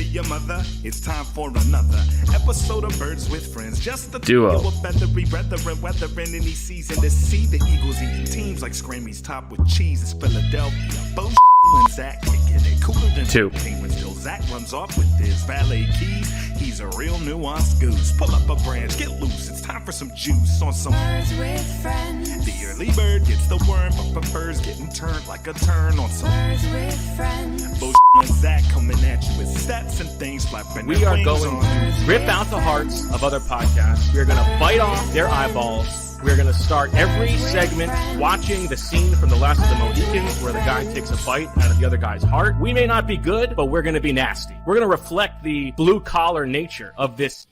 your mother. It's time for another episode of Birds with Friends. Just the duo of feathery brethren, weathering any season to see the Eagles eating teams like Scrammy's top with cheese. It's Philadelphia. Bo and Zach kicking it cooler than two. Penguins till Zach runs off with his valet keys. He's a real nuanced goose. Pull up a branch, get loose. It's time for some juice on some Birds with Friends. The early bird gets the worm, but prefers getting turned like a turn on some Birds with Friends. Bo and Zach coming at you with stats and things flapping. We are going to rip out the hearts of other podcasts. We are going to bite off their eyeballs. We're going to start every segment watching the scene from The Last of the Mohicans where the guy takes a bite out of the other guy's heart. We may not be good, but we're going to be nasty. We're going to reflect the blue-collar nature of this.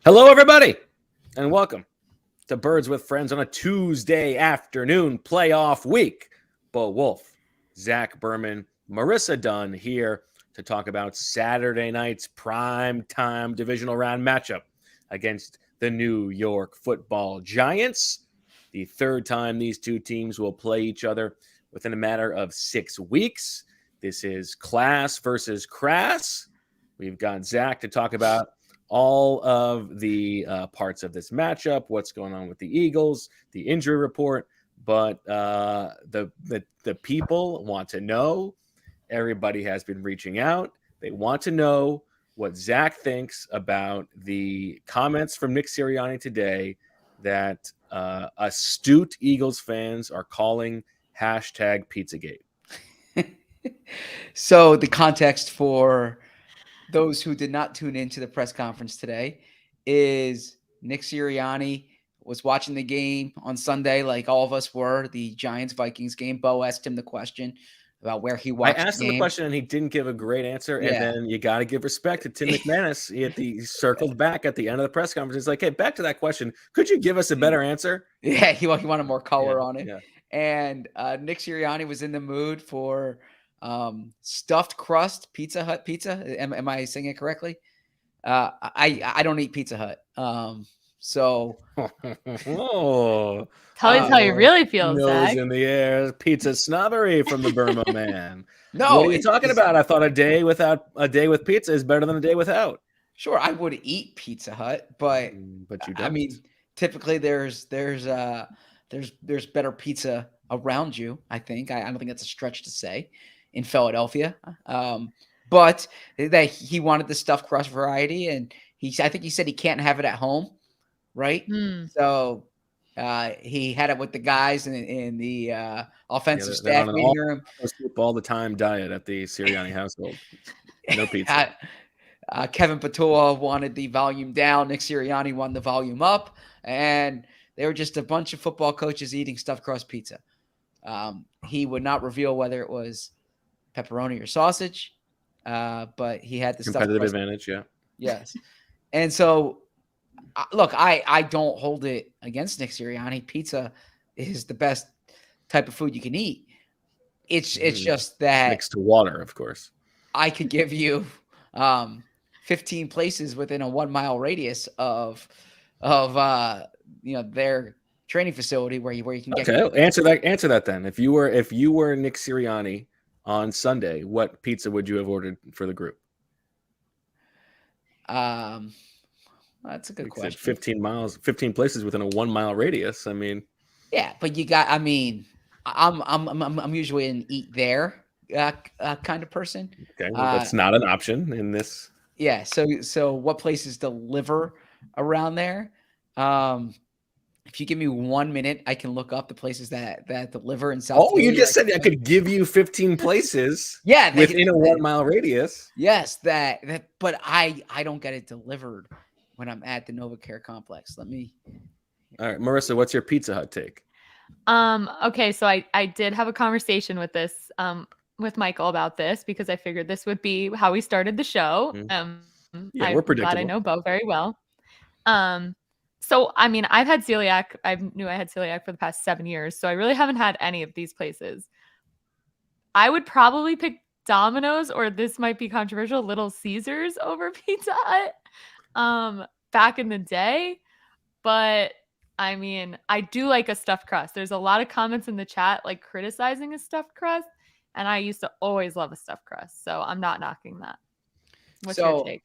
Hello, everybody, and welcome to Birds with Friends on a Tuesday afternoon playoff week. Bo Wulf, Zach Berman, Marissa Dunn here to talk about Saturday night's prime time divisional round matchup against the New York Football Giants. The third time these two teams will play each other within a matter of 6 weeks. This is class versus crass. We've got Zach to talk about all of the parts of this matchup, what's going on with the Eagles, the injury report. But the people want to know. Everybody has been reaching out. They want to know what Zach thinks about the comments from Nick Sirianni today that astute Eagles fans are calling #Pizzagate. So the context for those who did not tune into the press conference today is Nick Sirianni was watching the game on Sunday like all of us were, the Giants-Vikings game. Bo asked him the question about where he watched. I asked him the question and he didn't give a great answer. Yeah. And then you got to give respect to Tim McManus. He circled back at the end of the press conference. He's like, hey, back to that question. Could you give us a better answer? Yeah, he wanted more color on it. Yeah. And Nick Sirianni was in the mood for stuffed crust Pizza Hut pizza. Am I saying it correctly? I don't eat Pizza Hut. So tell us how you really feel, nose Zach. In the air, pizza snobbery from the Burma man. No, what are you talking about? I thought a day with pizza is better than a day without. Sure, I would eat Pizza Hut, but you don't. I mean, typically there's better pizza around you. I think I don't think that's a stretch to say in Philadelphia. But that he wanted the stuffed crust variety, and I think he said he can't have it at home. Right. So he had it with the guys in the offensive staff meeting room. All the time diet at the Sirianni household. No pizza. Kevin Patua wanted the volume down. Nick Sirianni wanted the volume up. And they were just a bunch of football coaches eating stuffed crust pizza. He would not reveal whether it was pepperoni or sausage, but he had the competitive advantage. Yeah. Yes. And so, look, I don't hold it against Nick Sirianni. Pizza is the best type of food you can eat. It's just that mixed to water, of course. I could give you 15 places within a 1 mile radius of their training facility where you can get. Okay, answer that then. If you were Nick Sirianni on Sunday, what pizza would you have ordered for the group? That's a good question. 15 places within a 1 mile radius. I mean, yeah, but I'm usually an eat there kind of person. Okay, well, that's not an option in this. Yeah. So what places deliver around there? If you give me 1 minute, I can look up the places that deliver in South. Oh, you just said I could give you 15 places. Yeah, within a 1 mile radius. Yes, that. But I don't get it delivered when I'm at the NovaCare Complex. All right, Marissa, what's your Pizza Hut take? Okay, so I did have a conversation with this with Michael about this because I figured this would be how we started the show. Yeah, we're predictable. Glad I know Bo very well. So I mean, I've had celiac. I knew I had celiac for the past 7 years, so I really haven't had any of these places. I would probably pick Domino's, or this might be controversial, Little Caesars over Pizza Hut. Back in the day, but I mean, I do like a stuffed crust. There's a lot of comments in the chat like criticizing a stuffed crust, and I used to always love a stuffed crust, so I'm not knocking that. What's your take?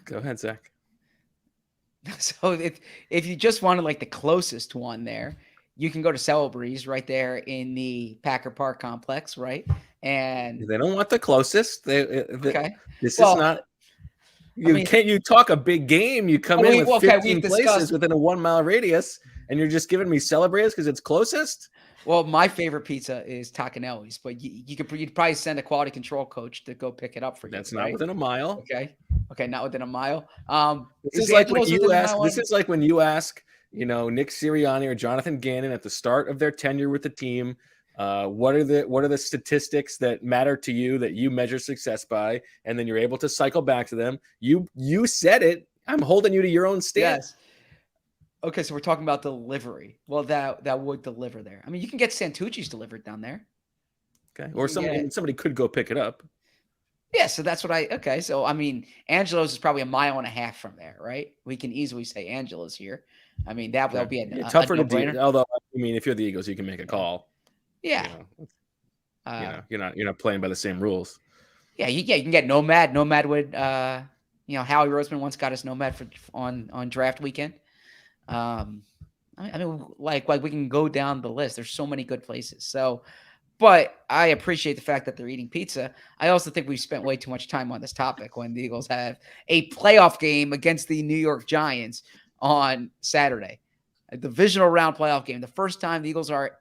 Go ahead, Zach. So if you just wanted like the closest one there, you can go to Celebrys right there in the Packer Park complex, right? And They don't want the closest. okay, This well, is not. I mean, You talk a big game. You come in with 15 places discussed within a 1 mile radius, and you're just giving me Celebrys because it's closest. Well, my favorite pizza is Tacanelli's, but you'd probably send a quality control coach to go pick it up for you. That's right? not within a mile. Okay, not within a mile. This is like when you ask. This is like when you ask, Nick Sirianni or Jonathan Gannon at the start of their tenure with the team, what are the statistics that matter to you that you measure success by, and then you're able to cycle back to them. You said it. I'm holding you to your own stance. Yes. Okay, so we're talking about delivery. Well, that would deliver there. I mean, you can get Santucci's delivered down there. Okay, or somebody could go pick it up. Yeah, so that's what okay. So, I mean, Angelo's is probably 1.5 miles from there, right? We can easily say Angelo's here. I mean, that'll be tougher a to no-brainer. do. Although, I mean, if you're the Eagles, you can make a call. Yeah. You're not playing by the same rules. Yeah, you can get Nomad. Nomad would, Howie Roseman once got us Nomad on draft weekend. I mean, like we can go down the list. There's so many good places. So, but I appreciate the fact that they're eating pizza. I also think we've spent way too much time on this topic when the Eagles have a playoff game against the New York Giants on Saturday, a divisional round playoff game. The first time the Eagles are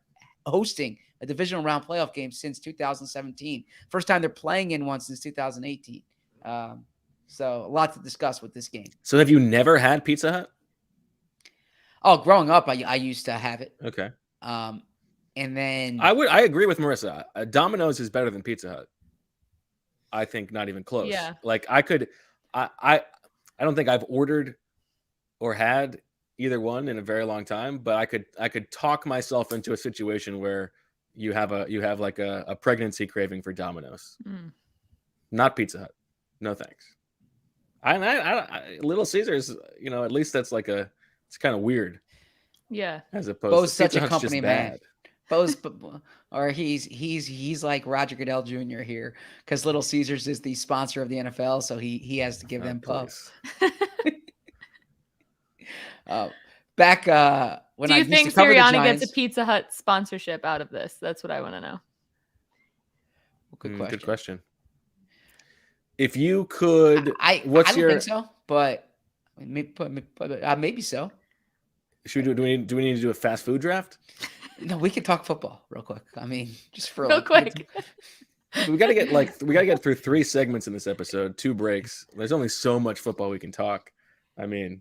hosting a divisional round playoff game since 2017. First time they're playing in one since 2018. So a lot to discuss with this game. So have you never had Pizza Hut? Oh, growing up, I used to have it. Okay. And then I agree with Marissa. Domino's is better than Pizza Hut. I think not even close. Yeah. Like I don't think I've ordered or had either one in a very long time, but I could talk myself into a situation where you have like a pregnancy craving for Domino's. Not Pizza Hut. No thanks. I Little Caesars, at least that's like it's kind of weird. Yeah. As opposed Bo's to such Pizza a Hut's company just man. bad. Bo's, or he's like Roger Goodell Jr. here because Little Caesars is the sponsor of the NFL, so he has to give them puffs. Back when do I you used think to cover the Sirianni Giants, gets a Pizza Hut sponsorship out of this? That's what I want to know. Good question. If you could, I don't think so, but maybe so. Should we do we need to do a fast food draft? No, we can talk football real quick. I mean, just for real quick. We got to get through 3 segments in this episode, 2 breaks. There's only so much football we can talk. I mean,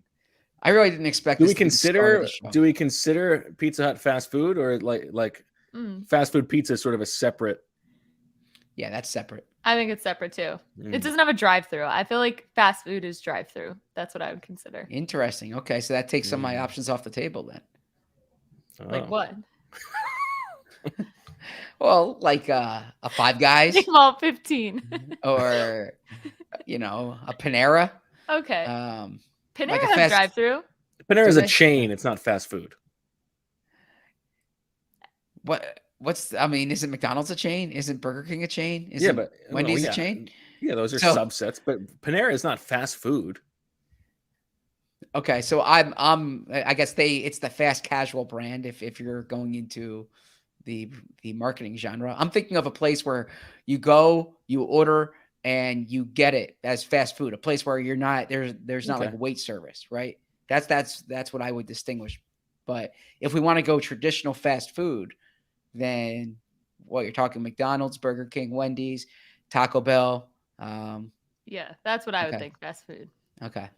I really didn't expect. Do we consider Pizza Hut fast food, or like fast food pizza is sort of a separate? Yeah, that's separate. I think it's separate too. It doesn't have a drive-through. I feel like fast food is drive-through. That's what I would consider. Interesting. Okay, so that takes some of my options off the table then. Like what? Well, like a Five Guys. Name all 15. Or, a Panera. Okay. Panera like has drive-through. Panera is a chain. It's not fast food. Isn't McDonald's a chain? Isn't Burger King a chain? But Wendy's a chain? Yeah, those are subsets, but Panera is not fast food. Okay, so I guess it's the fast casual brand if you're going into the marketing genre. I'm thinking of a place where you go, you order, and you get it as fast food. A place where you're not there's not like wait service, right? That's what I would distinguish. But if we want to go traditional fast food, then you're talking McDonald's, Burger King, Wendy's, Taco Bell. Yeah, that's what I would think. Fast food. Okay.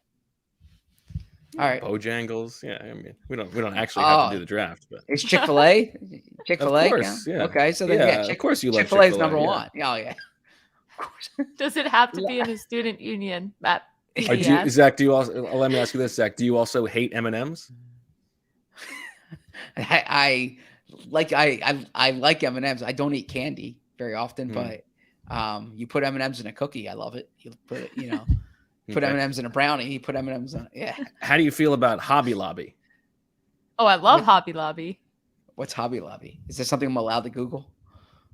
All right. Bojangles. Yeah, I mean, we don't actually have to do the draft, but it's Chick-fil-A. Chick-fil-A. Of course, yeah. Okay, so then of course you love Chick-fil-A is Chick-fil-A, number one. Oh yeah. Of course. Does it have to be in a student union? Zach, do you also? Let me ask you this, Zach. Do you also hate M&Ms? I like M&Ms. I don't eat candy very often, but you put M&Ms in a cookie, I love it. You put it, put M&Ms in a brownie. You put M&Ms on. Yeah. How do you feel about Hobby Lobby? Oh, I love Hobby Lobby. What's Hobby Lobby? Is there something I'm allowed to Google?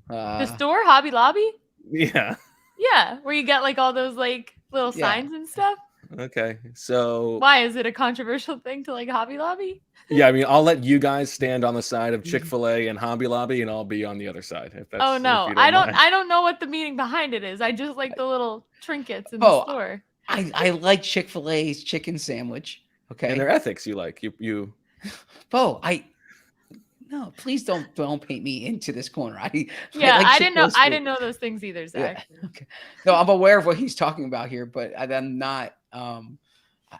The store Hobby Lobby? Yeah. Yeah, where you get like all those like little signs and stuff. Okay, so Why is it a controversial thing to like Hobby Lobby? yeah, I mean, I'll let you guys stand on the side of Chick-fil-A and Hobby Lobby, and I'll be on the other side. If that's, Oh no, if you I don't. mind. I don't know what the meaning behind it is. I just like the little trinkets in the store. I like Chick-fil-A's chicken sandwich. Okay. And their ethics, you like you. Bo, no, please don't paint me into this corner. I I didn't know. Chick-fil-A's I food. didn't know those things either, Zach. Yeah, okay. No, I'm aware of what he's talking about here, but I'm not.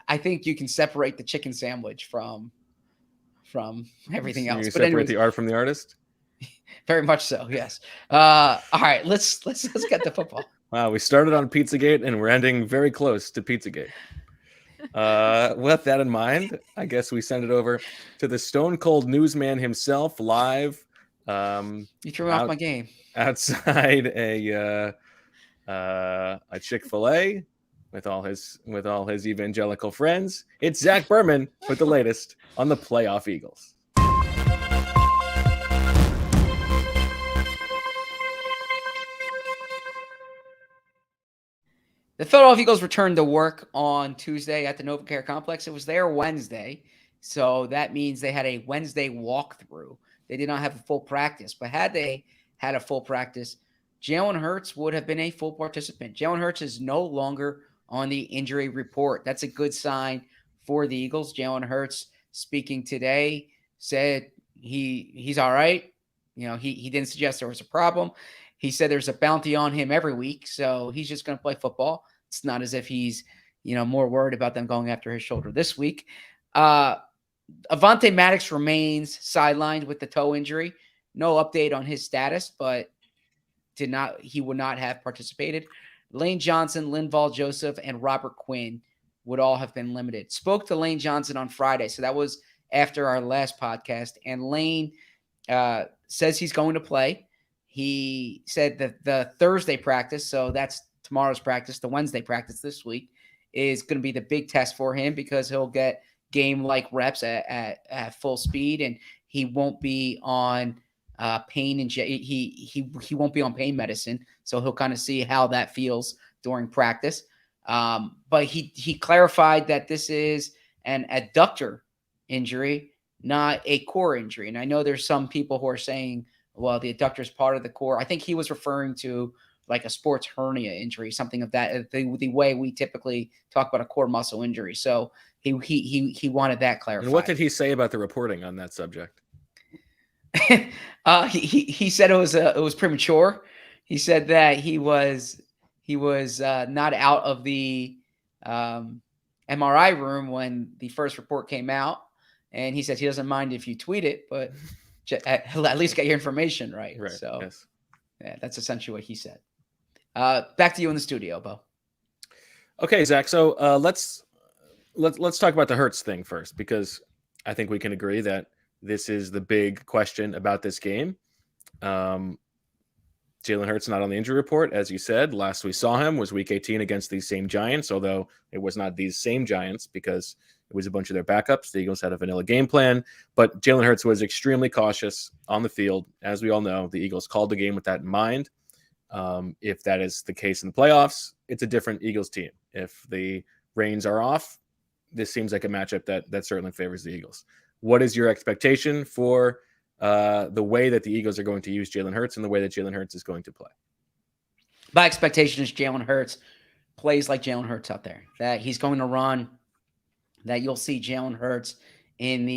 I think you can separate the chicken sandwich from everything else. You But separate anyways, the art from the artist. very much so. Yes. All right. Let's get to football. Wow, we started on Pizzagate and we're ending very close to Pizzagate. With that in mind, I guess we send it over to the Stone Cold Newsman himself, live. You threw me off my game. Outside a Chick-fil-A with all his evangelical friends. It's Zach Berman with the latest on the playoff Eagles. The Philadelphia Eagles returned to work on Tuesday at the NovaCare Complex. It was there Wednesday, so that means they had a Wednesday walkthrough. They did not have a full practice, but had they had a full practice, Jalen Hurts would have been a full participant. Jalen Hurts is no longer on the injury report. That's a good sign for the Eagles. Jalen Hurts, speaking today, said he's all right. You know, he didn't suggest there was a problem. He said there's a bounty on him every week, so he's just going to play football. It's not as if he's, more worried about them going after his shoulder this week. Avonte Maddox remains sidelined with the toe injury. No update on his status, but he would not have participated. Lane Johnson, Linval Joseph, and Robert Quinn would all have been limited. Spoke to Lane Johnson on Friday, so that was after our last podcast, and Lane says he's going to play. He said that the Thursday practice, so that's tomorrow's practice, the Wednesday practice this week, is going to be the big test for him because he'll get game-like reps at full speed, and he won't be on pain and he won't be on pain medicine, so he'll kind of see how that feels during practice. But he clarified that this is an adductor injury, not a core injury. And I know there's some people who are saying, well, the adductor is part of the core. I think he was referring to like a sports hernia injury, something of that, the way we typically talk about a core muscle injury. So he wanted that clarified. And what did he say about the reporting on that subject? He said it was premature. He said that he was not out of the MRI room when the first report came out, and he said he doesn't mind if you tweet it, but at least get your information right. Right. So yes. Yeah, that's essentially what he said. Back to you in the studio, Bo. Okay, Zach. So let's talk about the Hurts thing first, because I think we can agree that this is the big question about this game. Jalen Hurts not on the injury report, as you said. Last we saw him was Week 18 against these same Giants, although it was not these same Giants because it was a bunch of their backups. The Eagles had a vanilla game plan, but Jalen Hurts was extremely cautious on the field. As we all know, the Eagles called the game with that in mind. If that is the case in the playoffs, it's a different Eagles team. If the reins are off, this seems like a matchup that certainly favors the Eagles. What is your expectation for the way that the Eagles are going to use Jalen Hurts and the way that Jalen Hurts is going to play? My expectation is Jalen Hurts plays like Jalen Hurts out there, that he's going to run, that you'll see Jalen Hurts in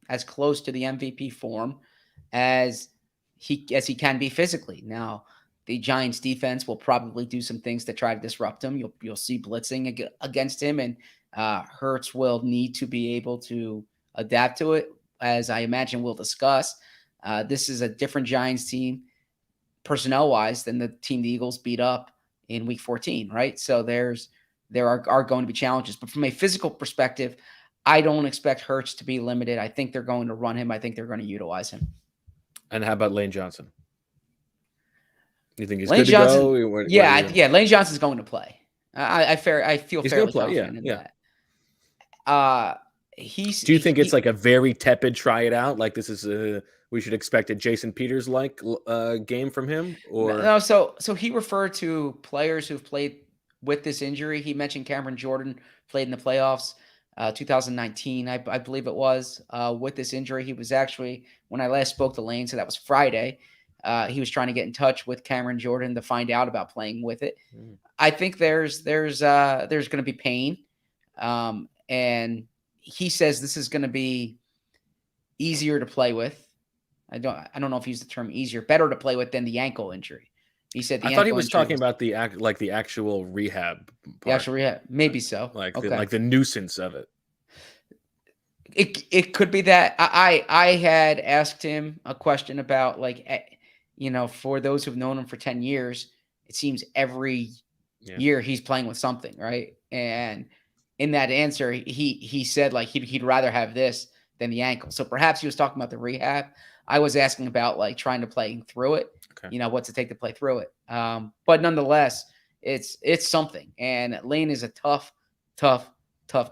as close to the MVP form as he can be physically. Now, the Giants defense will probably do some things to try to disrupt him. You'll see blitzing against him, and Hurts will need to be able to adapt to it, as I imagine we'll discuss. This is a different Giants team personnel-wise than the team the Eagles beat up in Week 14, right? So there are going to be challenges. But from a physical perspective, I don't expect Hurts to be limited. I think they're going to run him. I think they're going to utilize him. And how about Lane Johnson? You think he's Lane good Johnson, to go? Yeah, Lane Johnson's going to play. I feel he's fairly play, confident in that. Do you think it's like a very tepid try it out? Like this is we should expect a Jason Peters like game from him? Or no, so he referred to players who've played with this injury. He mentioned Cameron Jordan played in the playoffs 2019, I believe it was, with this injury. He was actually, when I last spoke to Lane, so that was Friday, he was trying to get in touch with Cameron Jordan to find out about playing with it. I think there's going to be pain, and he says this is going to be easier to play with. I don't know if he used the term easier, better to play with than the ankle injury. He said I thought he was talking about the actual rehab part. The actual rehab, maybe so. Like the nuisance of it. It could be that. I had asked him a question about, like, for those who've known him for 10 years, it seems every year he's playing with something, right? And in that answer, he said like he'd rather have this than the ankle. So perhaps he was talking about the rehab. I was asking about like trying to play through it. Okay. What's it take to play through it? But nonetheless, it's something. And Lane is a tough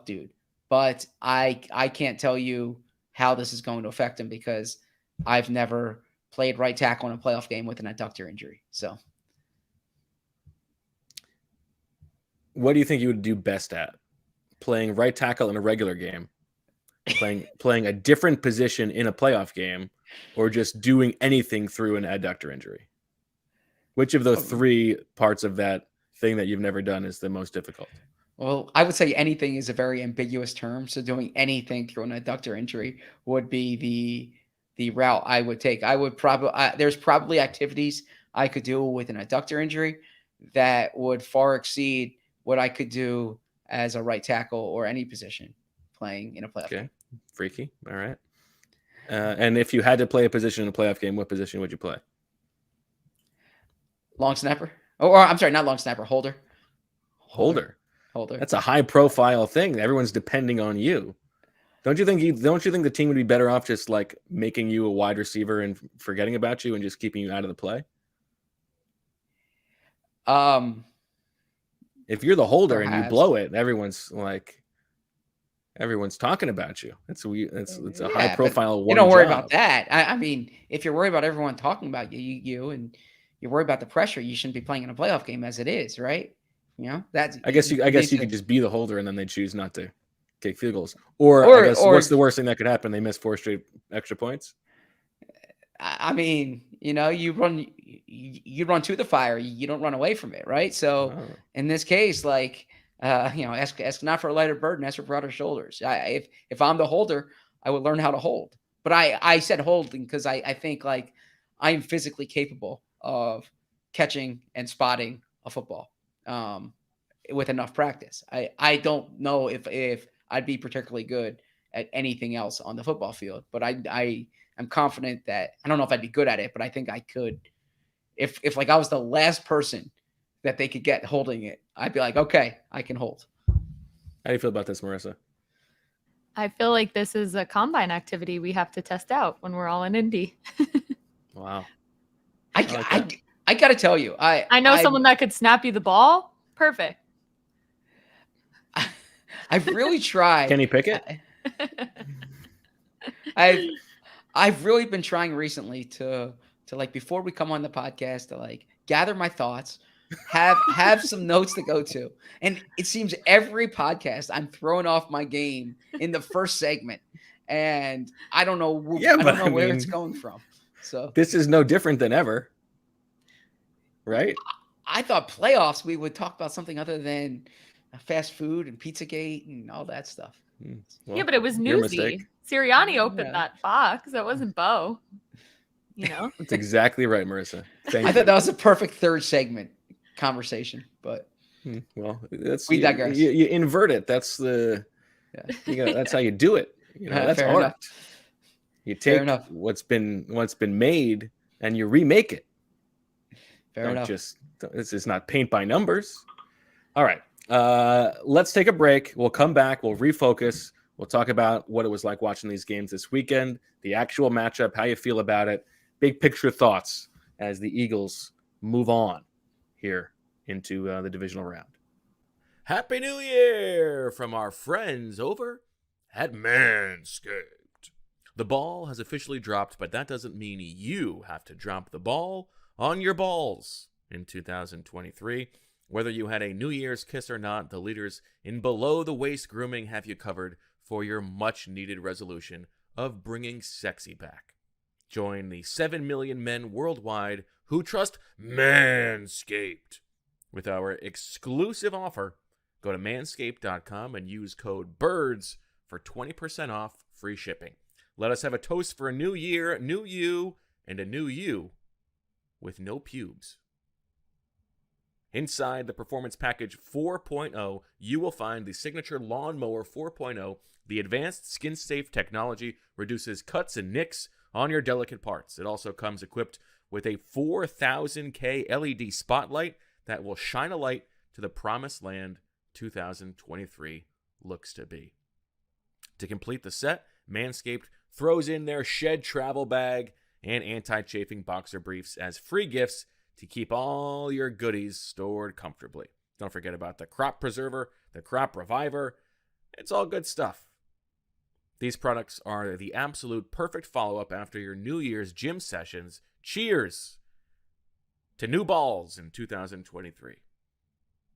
dude. But I can't tell you how this is going to affect him because I've never played right tackle in a playoff game with an adductor injury. So, what do you think you would do best at? Playing right tackle in a regular game, playing a different position in a playoff game, or just doing anything through an adductor injury? Which of the three parts of that thing that you've never done is the most difficult? Well, I would say anything is a very ambiguous term. So doing anything through an adductor injury would be the route I would take. I would probably there's probably activities I could do with an adductor injury that would far exceed what I could do as a right tackle or any position playing in a playoff game. Freaky. All right. And if you had to play a position in a playoff game, what position would you play? Long snapper. Or I'm sorry, not long snapper, holder. Holder. That's a high profile thing. Everyone's depending on you. Don't you think the team would be better off just like making you a wide receiver and forgetting about you and just keeping you out of the play? If you're the holder and you blow it, everyone's talking about you. It's a high profile one. You don't worry about that. I mean, if you're worried about everyone talking about you and you're worried about the pressure, you shouldn't be playing in a playoff game as it is, right? That's. I guess you could just be the holder and then they choose not to kick field goals. Or I guess what's the worst thing that could happen? They miss 4 straight extra points. I mean, you run to the fire. You don't run away from it, right? So in this case, like, ask not for a lighter burden, ask for broader shoulders. If I'm the holder, I would learn how to hold. But I said holding because I think like I'm physically capable of catching and spotting a football with enough practice. I don't know if I'd be particularly good at anything else on the football field, but I'm confident that I don't know if I'd be good at it, but I think I could. If like I was the last person that they could get holding it, I'd be like, okay, I can hold. How do you feel about this, Marissa? I feel like this is a combine activity we have to test out when we're all in Indy. Wow. I got to tell you, I know someone that could snap you the ball. Perfect. I've really tried. Kenny Pickett? I've really been trying recently to like before we come on the podcast to like gather my thoughts, have some notes to go to. And it seems every podcast I'm throwing off my game in the first segment. And I don't know where it's going from. So this is no different than ever. Right? I thought playoffs we would talk about something other than fast food and Pizzagate and all that stuff. Well, yeah, but it was newsy. Sirianni opened that box. That wasn't Bo. That's exactly right, Marissa. I thought that was a perfect third segment conversation, but we digress. You invert it. That's that's how you do it. That's art. Enough. You take what's been made and you remake it. Fair enough. This is not paint by numbers. All right. Let's take a break. We'll come back. We'll refocus. We'll talk about what it was like watching these games this weekend, the actual matchup, how you feel about it, big picture thoughts as the Eagles move on here into the divisional round. Happy New Year from our friends over at Manscaped. The ball has officially dropped, but that doesn't mean you have to drop the ball on your balls in 2023. Whether you had a New Year's kiss or not, the leaders in below-the-waist grooming have you covered for your much-needed resolution of bringing sexy back. Join the 7 million men worldwide who trust Manscaped. With our exclusive offer, go to manscaped.com and use code BIRDS for 20% off free shipping. Let us have a toast for a new year, new you, and a new you with no pubes. Inside the Performance Package 4.0, you will find the Signature Lawnmower 4.0. The advanced skin-safe technology reduces cuts and nicks on your delicate parts. It also comes equipped with a 4000K LED spotlight that will shine a light to the promised land 2023 looks to be. To complete the set, Manscaped throws in their shed travel bag and anti-chafing boxer briefs as free gifts to keep all your goodies stored comfortably. Don't forget about the Crop Preserver, the Crop Reviver. It's all good stuff. These products are the absolute perfect follow-up after your New Year's gym sessions. Cheers to new balls in 2023.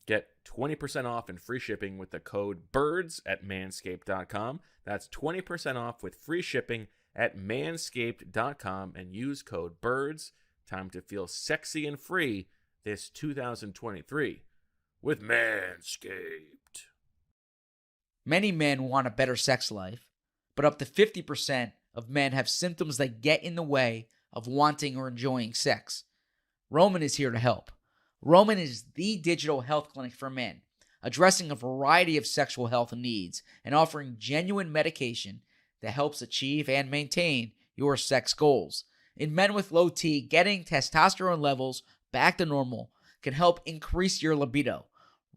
Get 20% off and free shipping with the code BIRDS at manscaped.com. That's 20% off with free shipping at manscaped.com and use code BIRDS. Time to feel sexy and free this 2023 with Manscaped. Many men want a better sex life, but up to 50% of men have symptoms that get in the way of wanting or enjoying sex. Roman is here to help. Roman is the digital health clinic for men, addressing a variety of sexual health needs and offering genuine medication that helps achieve and maintain your sex goals. In men with low T, getting testosterone levels back to normal can help increase your libido.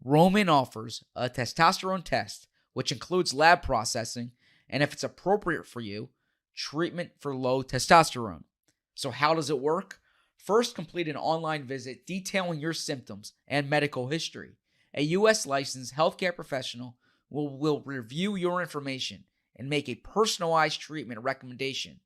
Roman offers a testosterone test, which includes lab processing, and if it's appropriate for you, treatment for low testosterone. So how does it work? First, complete an online visit detailing your symptoms and medical history. A U.S. licensed healthcare professional will review your information and make a personalized treatment recommendation.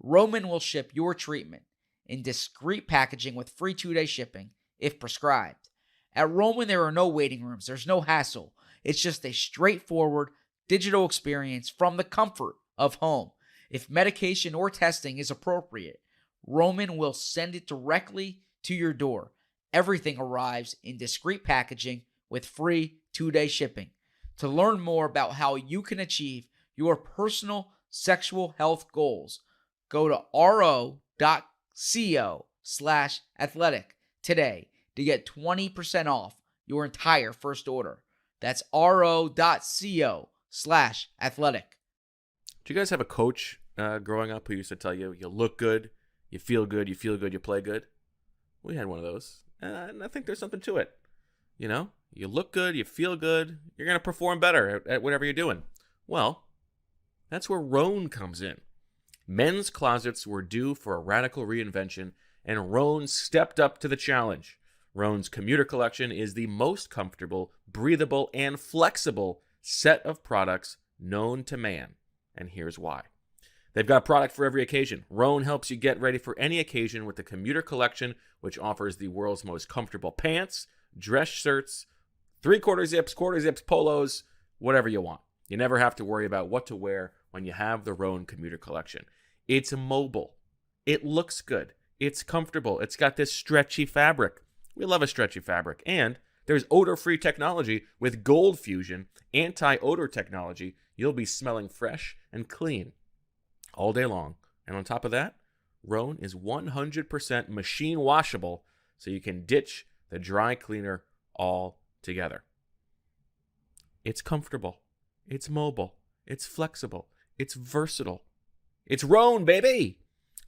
Roman will ship your treatment in discreet packaging with free 2-day shipping if prescribed. At Roman, there are no waiting rooms. There's no hassle. It's just a straightforward digital experience from the comfort of home. If medication or testing is appropriate, Roman will send it directly to your door. Everything arrives in discreet packaging with free 2-day shipping. To learn more about how you can achieve your personal sexual health goals, go to ro.co/athletic today to get 20% off your entire first order. That's ro.co/athletic. Do you guys have a coach growing up who used to tell you, you look good, you feel good, you play good? We had one of those. And I think there's something to it. You know, you look good, you feel good, you're going to perform better at whatever you're doing. Well, that's where Rhone comes in. Men's closets were due for a radical reinvention, and Rhone stepped up to the challenge. Rhone's commuter collection is the most comfortable, breathable, and flexible set of products known to man. And here's why. They've got product for every occasion. Rhone helps you get ready for any occasion with the commuter collection, which offers the world's most comfortable pants, dress shirts, 3/4 zips, quarter zips, polos, whatever you want. You never have to worry about what to wear when you have the Rhone commuter collection. It's mobile. It looks good. It's comfortable. It's got this stretchy fabric. We love a stretchy fabric. And there's odor-free technology with Gold Fusion, anti-odor technology. You'll be smelling fresh and clean all day long. And on top of that, Rhone is 100% machine washable, so you can ditch the dry cleaner altogether. It's comfortable. It's mobile. It's flexible. It's versatile. It's Rhone, baby!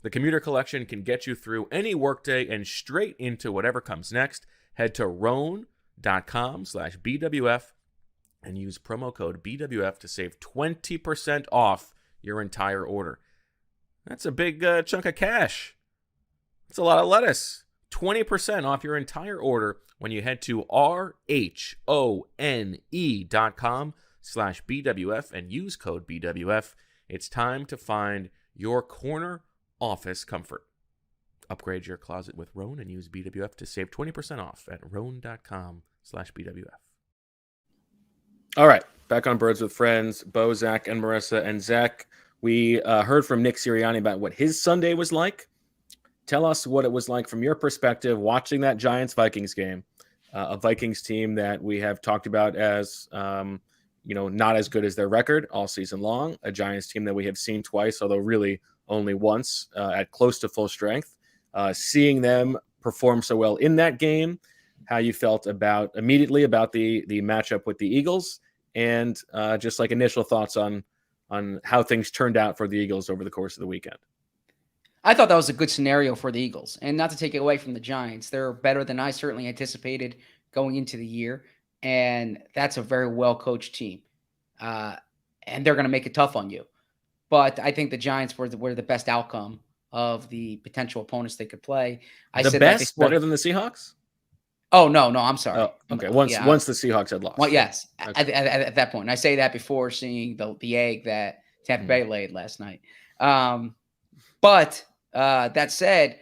The commuter collection can get you through any workday and straight into whatever comes next. Head to Rhone.com/BWF and use promo code BWF to save 20% off your entire order. That's a big chunk of cash. That's a lot of lettuce. 20% off your entire order when you head to RHONE.com/BWF and use code BWF. It's time to find your corner office comfort. Upgrade your closet with Roan and use BWF to save 20% off at roan.com/BWF. All right, back on Birds with Friends. Bo, Zach, and Marissa. And Zach, we heard from Nick Sirianni about what his Sunday was like. Tell us what it was like from your perspective watching that Giants-Vikings game, a Vikings team that we have talked about as not as good as their record all season long, a Giants team that we have seen twice, although really only once, at close to full strength. Seeing them perform so well in that game, how you felt immediately about the matchup with the Eagles, and just like initial thoughts on how things turned out for the Eagles over the course of the weekend. I thought that was a good scenario for the Eagles, and not to take it away from the Giants. They're better than I certainly anticipated going into the year, and that's a very well-coached team, and they're going to make it tough on you. But I think the Giants were the best outcome of the potential opponents they could play. Better than the Seahawks? Oh, no, I'm sorry. Oh, okay. Once the Seahawks had lost. Well, yes, okay. at that point. And I say that before seeing the egg that Tampa Bay laid last night. But that said,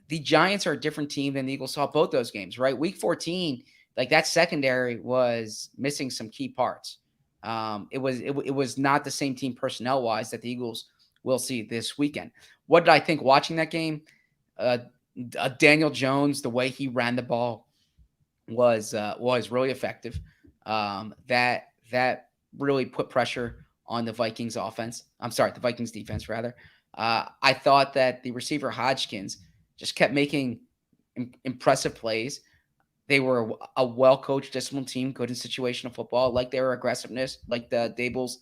the Giants are a different team than the Eagles saw both those games, right? Week 14, like that secondary was missing some key parts. It was not the same team personnel-wise that the Eagles will see this weekend. What did I think watching that game? Daniel Jones, the way he ran the ball was really effective. That really put pressure on the Vikings offense. I'm sorry, the Vikings defense rather. I thought that the receiver Hodgkins just kept making impressive plays. They were a well-coached, disciplined team, good in situational football, like their aggressiveness, like the Dable's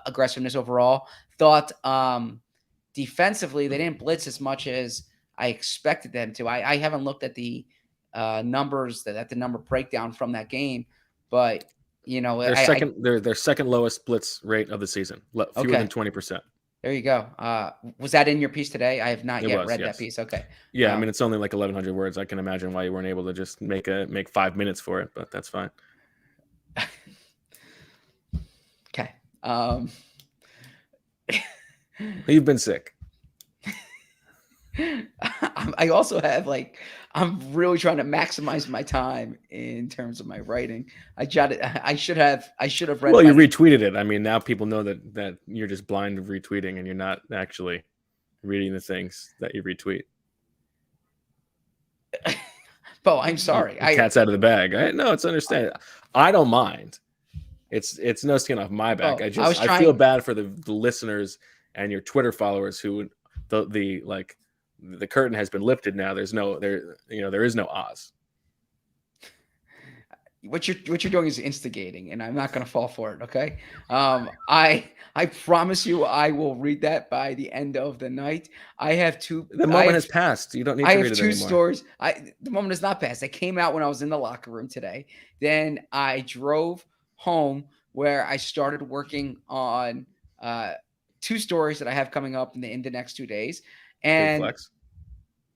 aggressiveness overall. Thought defensively, they didn't blitz as much as I expected them to. I haven't looked at the numbers, at the number breakdown from that game, but their second lowest blitz rate of the season, fewer than 20%. There you go. Was that in your piece today? I have not yet read that piece. Okay. Yeah, I mean it's only like 1,100 words. I can imagine why you weren't able to just make 5 minutes for it, but that's fine. Okay. You've been sick. I also have I'm really trying to maximize my time in terms of my writing. I should have read. Well, you retweeted it. I mean, now people know that you're just blind of retweeting and you're not actually reading the things that you retweet. Bo, I'm sorry. Cat's out of the bag. No, it's understandable. I don't mind. It's no skin off my back. I feel bad for the listeners and your Twitter followers who the curtain has been lifted now. There is no Oz. What you're doing is instigating, and I'm not going to fall for it. Okay. I promise you, I will read that by the end of the night. I have two. The moment has passed. You don't need to read it anymore. I have two stories. The moment has not passed. It came out when I was in the locker room today. Then I drove home where I started working on two stories that I have coming up in the next 2 days. And flex.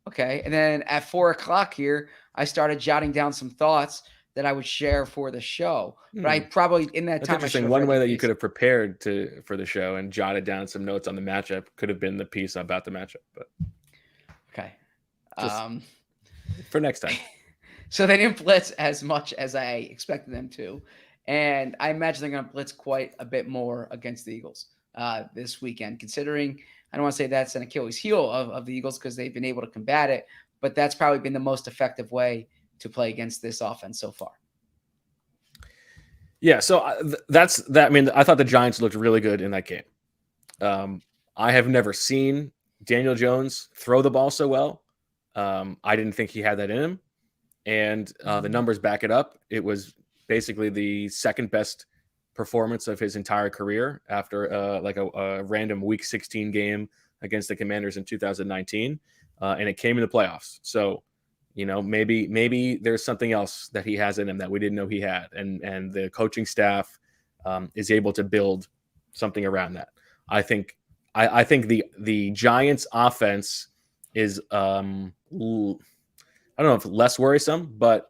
Okay. And then at 4:00 here, I started jotting down some thoughts that I would share for the show. But I probably in that time, interesting. One way that you could have prepared for the show and jotted down some notes on the matchup could have been the piece about the matchup. But okay. For next time. So they didn't blitz as much as I expected them to. And I imagine they're going to blitz quite a bit more against the Eagles this weekend, considering I don't want to say that's an Achilles heel of the Eagles because they've been able to combat it, but that's probably been the most effective way to play against this offense so far. Yeah, so that's that. I mean, I thought the Giants looked really good in that game. I have never seen Daniel Jones throw the ball so well. I didn't think he had that in him, and the numbers back it up. It was basically the second best performance of his entire career after a random Week 16 game against the Commanders in 2019, and it came in the playoffs. So, maybe there's something else that he has in him that we didn't know he had, and the coaching staff is able to build something around that. I think the Giants offense is I don't know if less worrisome, but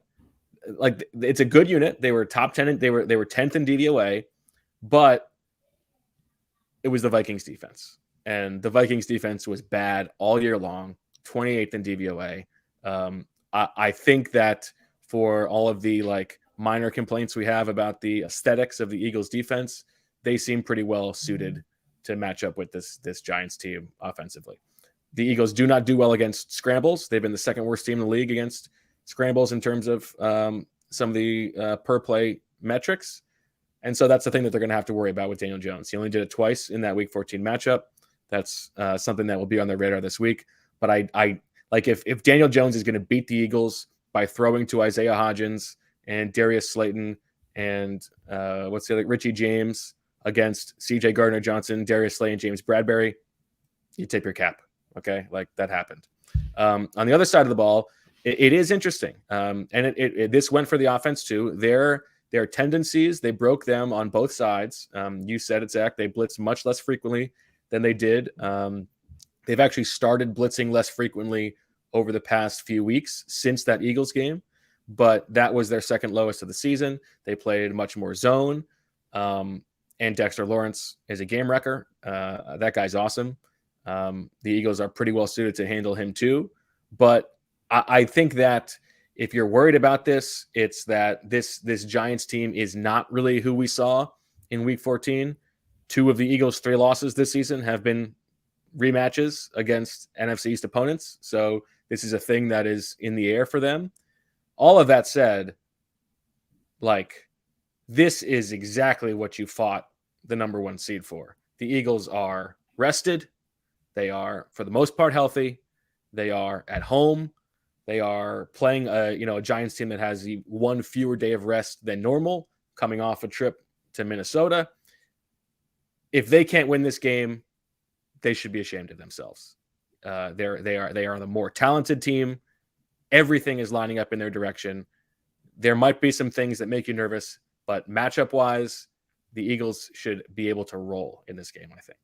it's a good unit. They were top 10. They were 10th in DVOA, but it was the Vikings defense. and the Vikings defense was bad all year long, 28th in DVOA. I think that for all of the like minor complaints we have about the aesthetics of the Eagles defense, they seem pretty well suited to match up with this Giants team offensively. The Eagles do not do well against scrambles. They've been the second worst team in the league against scrambles in terms of some of the per play metrics. And so that's the thing that they're going to have to worry about with Daniel Jones. He only did it twice in that Week 14 matchup. That's something that will be on their radar this week. But I like if Daniel Jones is going to beat the Eagles by throwing to Isaiah Hodgins and Darius Slayton and what's the other, Richie James against CJ Gardner-Johnson, Darius Slay, and James Bradbury, you tip your cap. Okay, like that happened. On the other side of the ball, it is interesting, and this went for the offense too. Their tendencies, they broke them on both sides. You said it, Zach. They blitzed much less frequently than they did. They've actually started blitzing less frequently over the past few weeks since that Eagles game, but that was their second lowest of the season. They played much more zone, and Dexter Lawrence is a game wrecker. That guy's awesome. The Eagles are pretty well suited to handle him too, but I think that if you're worried about this, it's that this Giants team is not really who we saw in Week 14. 2 of the Eagles' 3 losses this season have been rematches against NFC East opponents. So this is a thing that is in the air for them. All of that said, like, this is exactly what you fought the number 1 seed for. The Eagles are rested. They are, for the most part, healthy. They are at home. They are playing a Giants team that has 1 fewer day of rest than normal, coming off a trip to Minnesota. If they can't win this game, they should be ashamed of themselves. They are the more talented team. Everything is lining up in their direction. There might be some things that make you nervous, but matchup-wise, the Eagles should be able to roll in this game, I think.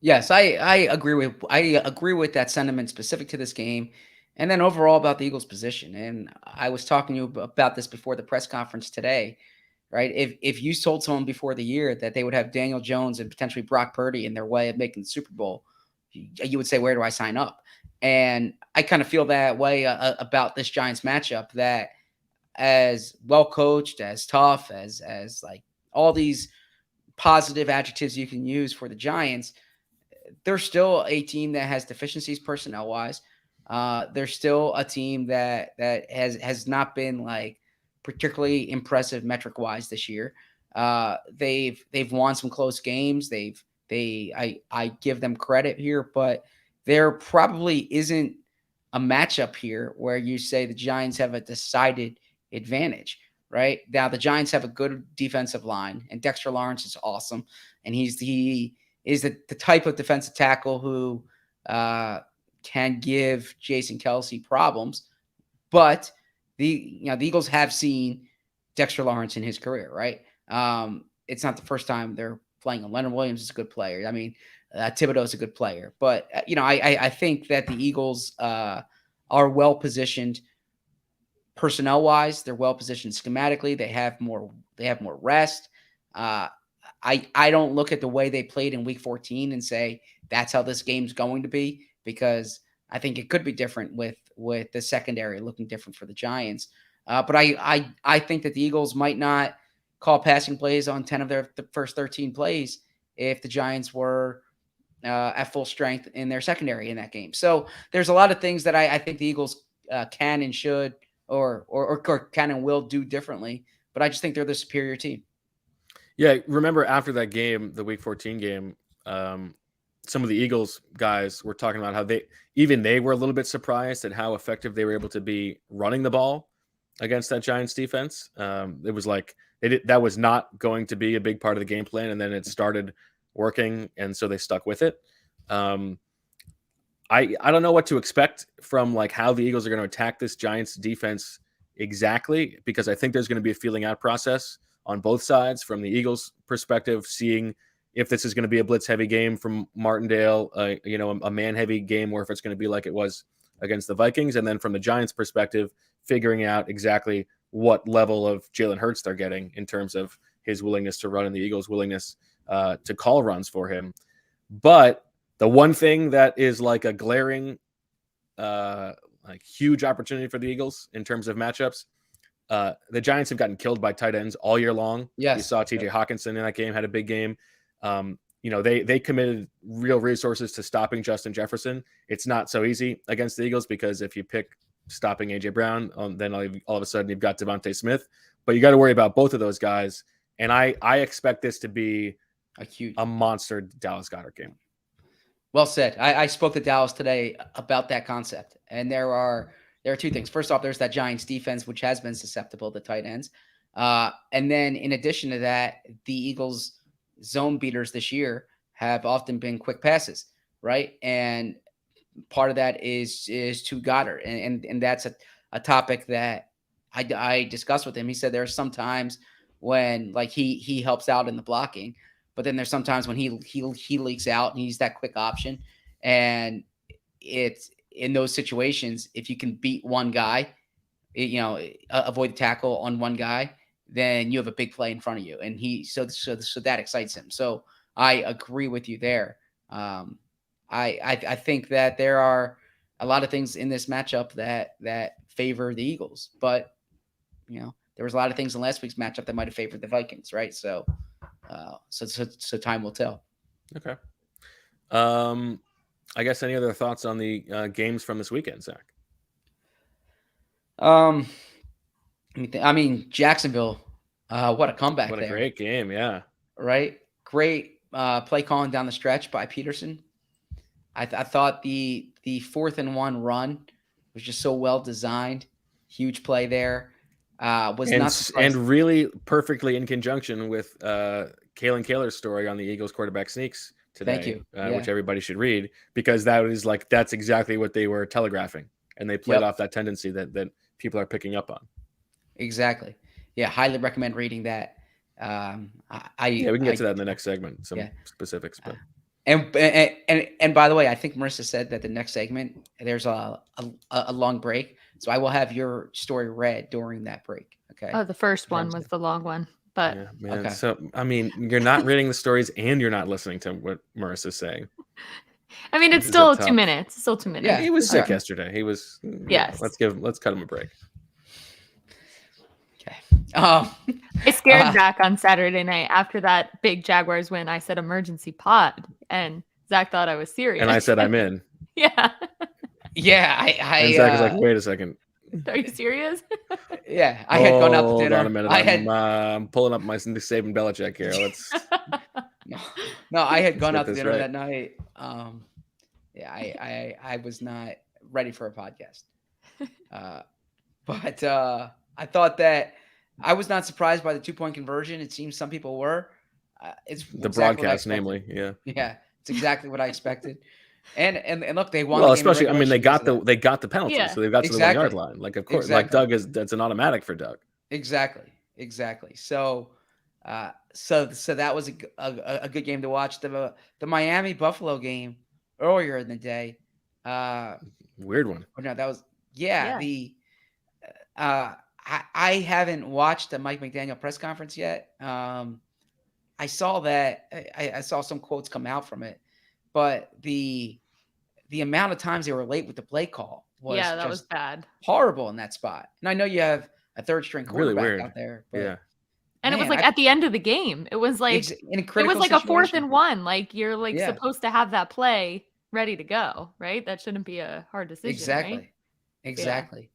Yes, I agree with that sentiment specific to this game, and then overall about the Eagles' position. And I was talking to you about this before the press conference today, right? If you told someone before the year that they would have Daniel Jones and potentially Brock Purdy in their way of making the Super Bowl, you would say, where do I sign up? And I kind of feel that way about this Giants matchup, that as well coached, as tough, as like all these positive adjectives you can use for the Giants, they're still a team that has deficiencies personnel wise. They're still a team that has not been like particularly impressive metric wise this year. They've won some close games. I give them credit here, but there probably isn't a matchup here where you say the Giants have a decided advantage. Right now, the Giants have a good defensive line, and Dexter Lawrence is awesome, and he is the type of defensive tackle who can give Jason Kelce problems. But the Eagles have seen Dexter Lawrence in his career, right? It's not the first time they're playing him. Leonard Williams is a good player. I mean, Thibodeau is a good player. But, I think that the Eagles are well positioned personnel wise. They're well positioned schematically. They have more rest. I don't look at the way they played in Week 14 and say that's how this game's going to be, because I think it could be different with the secondary looking different for the Giants. But I think that the Eagles might not call passing plays on 10 of their first 13 plays if the Giants were at full strength in their secondary in that game. So there's a lot of things that I think the Eagles can and should or can and will do differently. But I just think they're the superior team. Yeah, remember after that game, the Week 14 game, some of the Eagles guys were talking about how they were a little bit surprised at how effective they were able to be running the ball against that Giants defense. It was like that was not going to be a big part of the game plan, and then it started working, and so they stuck with it. I don't know what to expect from like how the Eagles are going to attack this Giants defense exactly, because I think there's going to be a feeling out process on both sides from the Eagles perspective, seeing if this is going to be a blitz heavy game from Martindale, a man heavy game, or if it's going to be like it was against the Vikings. And then from the Giants perspective, figuring out exactly what level of Jalen Hurts they're getting in terms of his willingness to run and the Eagles' willingness to call runs for him. But The one thing that is like a glaring, like huge opportunity for the Eagles in terms of matchups. The Giants have gotten killed by tight ends all year long. Yes. You saw TJ Hawkinson in that game, had a big game. They committed real resources to stopping Justin Jefferson. It's not so easy against the Eagles because if you pick stopping AJ Brown, then all of a sudden you've got Devontae Smith. But you got to worry about both of those guys. And I expect this to be a monster Dallas Goedert game. Well said. I spoke to Dallas today about that concept, and there are two things. First off, there's that Giants defense, which has been susceptible to tight ends. And then in addition to that, the Eagles zone beaters this year have often been quick passes, right? And part of that is to Goddard. And that's a topic that I discussed with him. He said there are some times when like he helps out in the blocking, but then there's sometimes when he leaks out and he's that quick option. And it's in those situations, if you can beat one guy, avoid the tackle on one guy, then you have a big play in front of you. And so that excites him. So I agree with you there. I think that there are a lot of things in this matchup that favor the Eagles, but there was a lot of things in last week's matchup that might have favored the Vikings, right? So time will tell. Okay. I guess any other thoughts on the games from this weekend, Zach? Jacksonville, what a comeback. What a great game. Yeah. Right. Great play calling down the stretch by Peterson. I thought the 4th and 1 run was just so well designed. Huge play there. And really perfectly in conjunction with Kalen Kaler's story on the Eagles quarterback sneaks today. Thank you. Which everybody should read, because that's exactly what they were telegraphing, and they played off that tendency that people are picking up on. Exactly. Yeah, highly recommend reading that. We can get to that in the next segment. Some specifics, but. And by the way, I think Marissa said that the next segment there's a long break, so I will have your story read during that break. Okay. Oh, the first one was the long one, but Okay. So you're not reading the stories and you're not listening to what Marissa's saying. It's still 2 minutes. It's still 2 minutes. Yeah, he was sick yesterday. He was. Yes. Let's cut him a break. Okay. I scared Zach on Saturday night after that big Jaguars win. I said emergency pod, and Zach thought I was serious. And I said I'm in. Yeah. Yeah. And Zach was like, "Wait a second. Are you serious?" Yeah, I had gone out to dinner. Hold on a minute. I'm pulling up my Saban Belichick here. Let's. No, I had gone out to dinner right. that night. I was not ready for a podcast. But I thought that I was not surprised by the 2-point conversion. It seems some people were. It's the exactly broadcast, namely, yeah. Yeah, it's exactly what I expected. And look, they won. Well, especially, they got the penalty, Yeah. so they've got to the 1 yard line. Like, of course, like Doug that's an automatic for Doug. Exactly. So that was a good game to watch. The Miami Buffalo game earlier in the day. Weird one. No, that was I haven't watched the Mike McDaniel press conference yet. I saw that I saw some quotes come out from it, but the amount of times they were late with the play call was bad, horrible in that spot. And I know you have a third string quarterback out there, but yeah. And it was like at the end of the game. It was like in a critical a 4th situation. and 1. Like you're supposed to have that play ready to go, right? That shouldn't be a hard decision. Exactly. Right? Exactly. Yeah.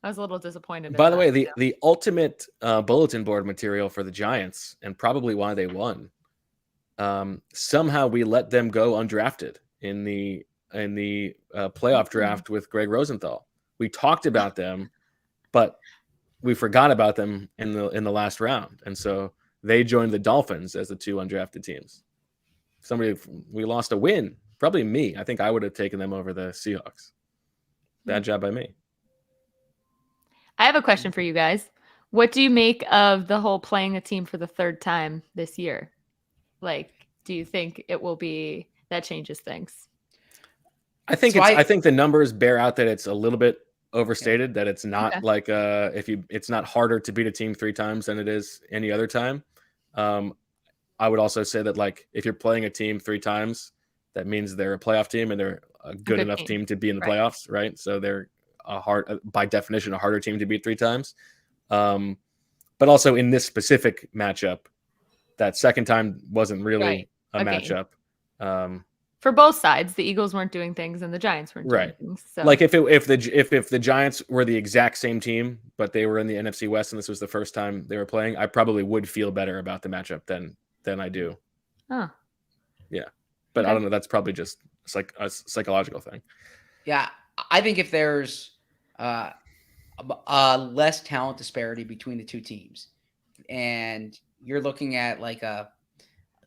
I was a little disappointed. By the way, the ultimate bulletin board material for the Giants, and probably why they won. Somehow we let them go undrafted in the playoff draft with Greg Rosenthal. We talked about them, but we forgot about them in the last round, and so they joined the Dolphins as the 2 undrafted teams. We lost a win. Probably me. I think I would have taken them over the Seahawks. Bad job by me. I have a question for you guys. What do you make of the whole playing a team for the 3rd time this year? Like, do you think it will be that changes things? I think I think the numbers bear out that it's a little bit overstated, that it's not like it's not harder to beat a team 3 times than it is any other time. I would also say that, like, if you're playing a team 3 times, that means they're a playoff team and they're a good enough team to be in the playoffs, right? So they're by definition, a harder team to beat 3 times. But also in this specific matchup, that second time wasn't really a matchup. For both sides, the Eagles weren't doing things and the Giants weren't doing things. So. Like if the Giants were the exact same team, but they were in the NFC West and this was the first time they were playing, I probably would feel better about the matchup than I do. Oh. Yeah. But I don't know. That's probably just like a psychological thing. Yeah. I think if there's less talent disparity between the two teams and you're looking at like a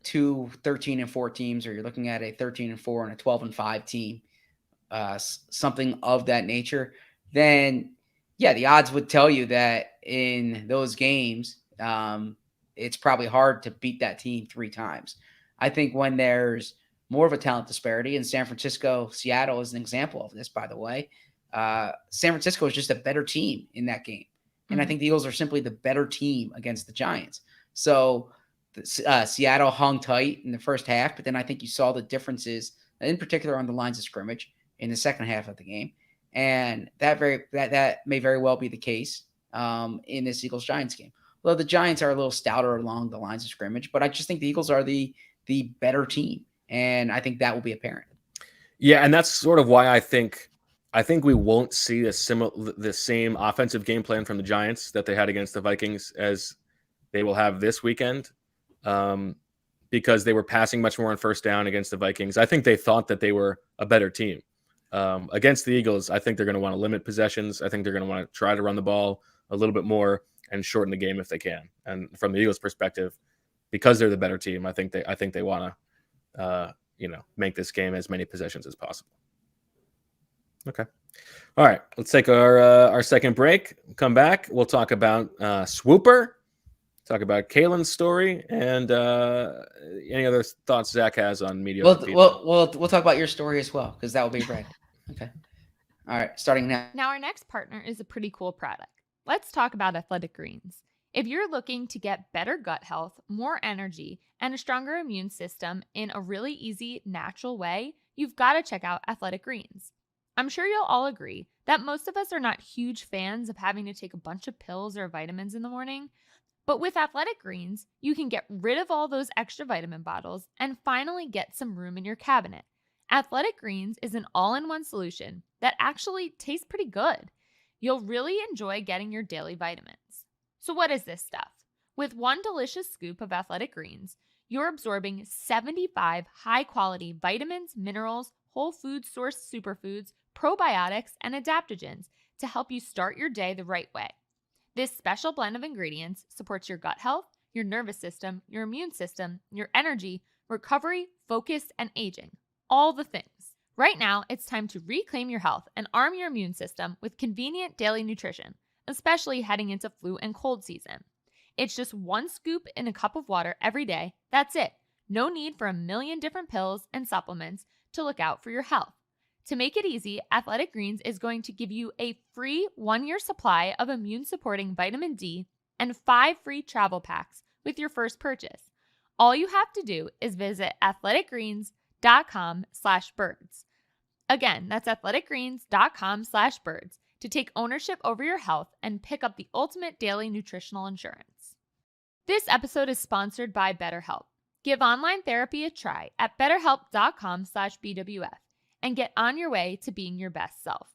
2 13-4 teams, or you're looking at a 13-4 and a 12-5 team, something of that nature, then yeah, the odds would tell you that in those games, it's probably hard to beat that team 3 times. I think when there's more of a talent disparity, and San Francisco, Seattle is an example of this, by the way. San Francisco is just a better team in that game. And I think the Eagles are simply the better team against the Giants. So Seattle hung tight in the first half, but then I think you saw the differences, in particular on the lines of scrimmage, in the second half of the game. And that may very well be the case in this Eagles-Giants game. Although the Giants are a little stouter along the lines of scrimmage, but I just think the Eagles are the better team. And I think that will be apparent. Yeah, and that's sort of why I think we won't see the same offensive game plan from the Giants that they had against the Vikings as they will have this weekend, because they were passing much more on first down against the Vikings. I think they thought that they were a better team. Against the Eagles, I think they're going to want to limit possessions. I think they're going to want to try to run the ball a little bit more and shorten the game if they can. And from the Eagles' perspective, because they're the better team, I think they want to make this game as many possessions as possible. Okay. All right. Let's take our second break. Come back. We'll talk about Swooper, talk about Kalen's story, and any other thoughts Zach has on mediocre pizza. We'll talk about your story as well, because that will be right. Okay. All right. Starting now. Now our next partner is a pretty cool product. Let's talk about Athletic Greens. If you're looking to get better gut health, more energy, and a stronger immune system in a really easy, natural way, you've got to check out Athletic Greens. I'm sure you'll all agree that most of us are not huge fans of having to take a bunch of pills or vitamins in the morning, but with Athletic Greens, you can get rid of all those extra vitamin bottles and finally get some room in your cabinet. Athletic Greens is an all-in-one solution that actually tastes pretty good. You'll really enjoy getting your daily vitamins. So what is this stuff? With one delicious scoop of Athletic Greens, you're absorbing 75 high-quality vitamins, minerals, whole food source superfoods, probiotics, and adaptogens to help you start your day the right way. This special blend of ingredients supports your gut health, your nervous system, your immune system, your energy, recovery, focus, and aging. All the things. Right now, it's time to reclaim your health and arm your immune system with convenient daily nutrition, especially heading into flu and cold season. It's just one scoop in a cup of water every day. That's it. No need for a million different pills and supplements to look out for your health. To make it easy, Athletic Greens is going to give you a free 1-year supply of immune-supporting vitamin D and 5 free travel packs with your first purchase. All you have to do is visit athleticgreens.com/birds. Again, that's athleticgreens.com/birds to take ownership over your health and pick up the ultimate daily nutritional insurance. This episode is sponsored by BetterHelp. Give online therapy a try at betterhelp.com/BWF and get on your way to being your best self.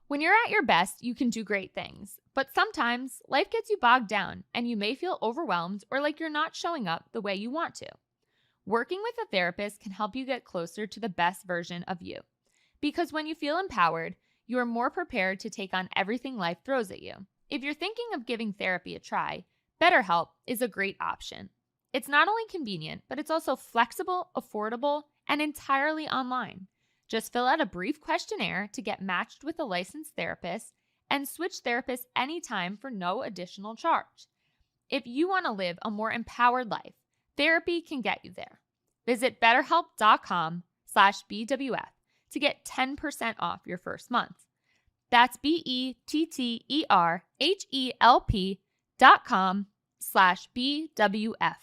When you're at your best, you can do great things, but sometimes life gets you bogged down and you may feel overwhelmed or like you're not showing up the way you want to. Working with a therapist can help you get closer to the best version of you. Because when you feel empowered, you are more prepared to take on everything life throws at you. If you're thinking of giving therapy a try, BetterHelp is a great option. It's not only convenient, but it's also flexible, affordable, and entirely online. Just fill out a brief questionnaire to get matched with a licensed therapist and switch therapists anytime for no additional charge. If you want to live a more empowered life, therapy can get you there. Visit betterhelp.com/BWF to get 10% off your first month. That's BETTERHELP.com/BWF.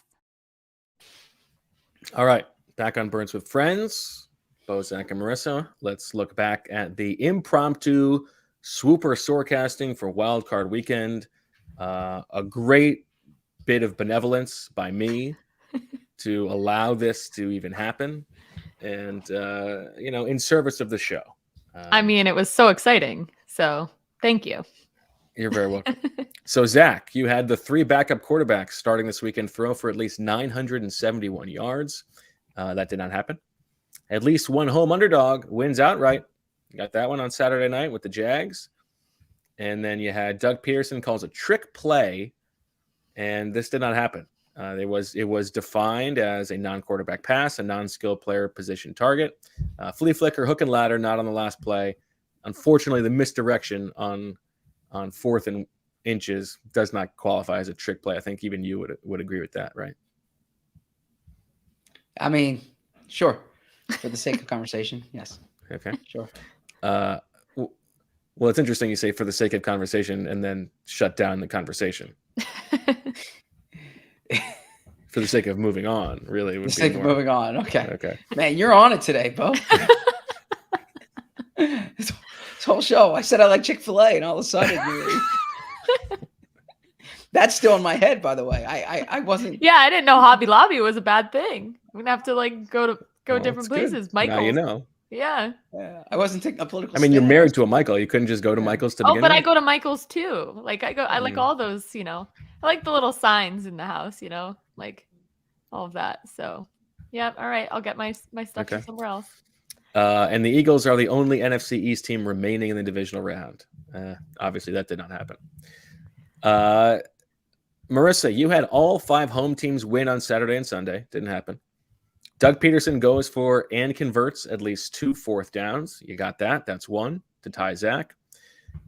All right. Back on Burns with Friends. Bo, Zach, and Marissa. Let's look back at the impromptu swooper scorecasting for Wild Card Weekend. A great bit of benevolence by me to allow this to even happen, and in service of the show. I mean, it was so exciting. So thank you. You're very welcome. So, Zach, you had the 3 backup quarterbacks starting this weekend throw for at least 971 yards. That did not happen. At least one home underdog wins outright. You got that one on Saturday night with the Jags. And then you had Doug Peterson calls a trick play, and this did not happen. It was defined as a non-quarterback pass, a non-skilled player position target. Flea flicker, hook and ladder, not on the last play. Unfortunately, the misdirection on 4th and inches does not qualify as a trick play. I think even you would agree with that, right? I mean, sure. For the sake of conversation, yes. Okay. Sure. Well, it's interesting you say for the sake of conversation and then shut down the conversation. For the sake of moving on, really. For the sake of moving on. Okay. Okay. Man, you're on it today, Bo. This whole show, I said I like Chick-fil-A, and all of a sudden, that's still in my head, by the way. I wasn't. Yeah, I didn't know Hobby Lobby was a bad thing. I'm gonna have to go different places. Michael. Now you know. Yeah. I wasn't taking a political. I mean, you're married to a Michael. You couldn't just go to Michael's to begin with? I go to Michael's too. I like all those, I like the little signs in the house, like all of that. So yeah, all right. I'll get my stuff from somewhere else. And the Eagles are the only NFC East team remaining in the divisional round. Obviously, that did not happen. Marissa, you had all 5 home teams win on Saturday and Sunday. Didn't happen. Doug Peterson goes for and converts at least 2 4th downs. You got that. That's 1 to tie Zach.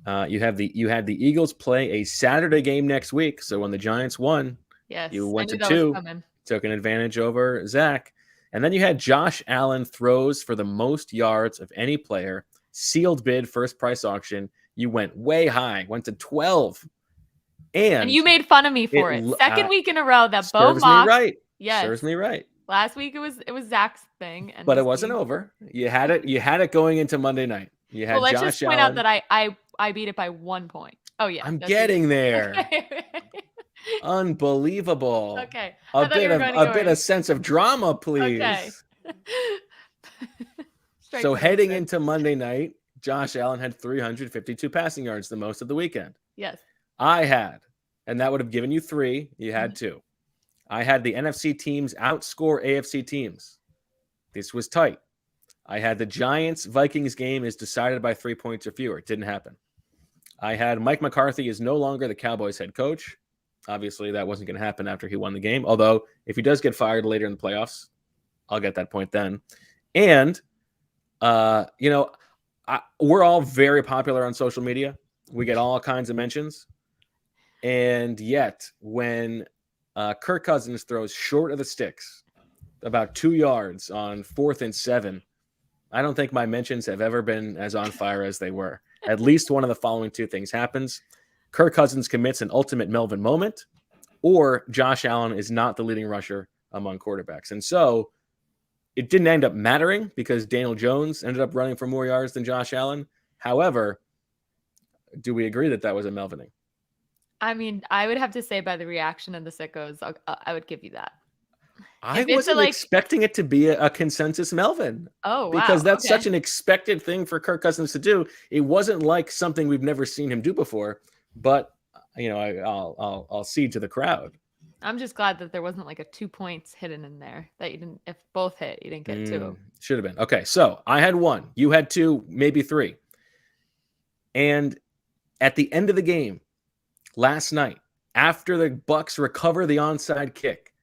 You had the Eagles play a Saturday game next week. So when the Giants won, yes, you went to 2, took an advantage over Zach. And then you had Josh Allen throws for the most yards of any player. Sealed bid, first price auction. You went way high, went to 12. And you made fun of me for it. Second week in a row that Bo mocked. Serves me right. Yes. Serves me right. Last week it was Zach's thing, but it wasn't over. You had it going into Monday night. You had let's Josh just point Allen. out that I beat it by 1 point. Oh yeah, I'm getting there. Unbelievable. Okay. A bit of sense of drama, please. Okay. So heading into Monday night, Josh Allen had 352 passing yards, the most of the weekend. Yes. I had, and that would have given you 3. You had 2. I had the NFC teams outscore AFC teams. This was tight. I had the Giants-Vikings game is decided by 3 points or fewer. It didn't happen. I had Mike McCarthy is no longer the Cowboys head coach. Obviously, that wasn't going to happen after he won the game. Although, if he does get fired later in the playoffs, I'll get that point then. And, we're all very popular on social media. We get all kinds of mentions. And yet, when Kirk Cousins throws short of the sticks, about 2 yards on 4th and 7, I don't think my mentions have ever been as on fire as they were. At least one of the following 2 things happens. Kirk Cousins commits an ultimate Melvin moment, or Josh Allen is not the leading rusher among quarterbacks. And so it didn't end up mattering because Daniel Jones ended up running for more yards than Josh Allen. However, do we agree that was a Melvining? I mean, I would have to say by the reaction of the sickos, I would give you that. I wasn't expecting it to be a consensus Melvin. Oh, wow. Because that's such an expected thing for Kirk Cousins to do. It wasn't like something we've never seen him do before. But, I'll cede to the crowd. I'm just glad that there wasn't like a 2 points hidden in there that you didn't. If both hit, you didn't get 2. Should have been. Okay, so I had 1. You had 2, maybe 3. And at the end of the game, last night, after the Bucs recover the onside kick,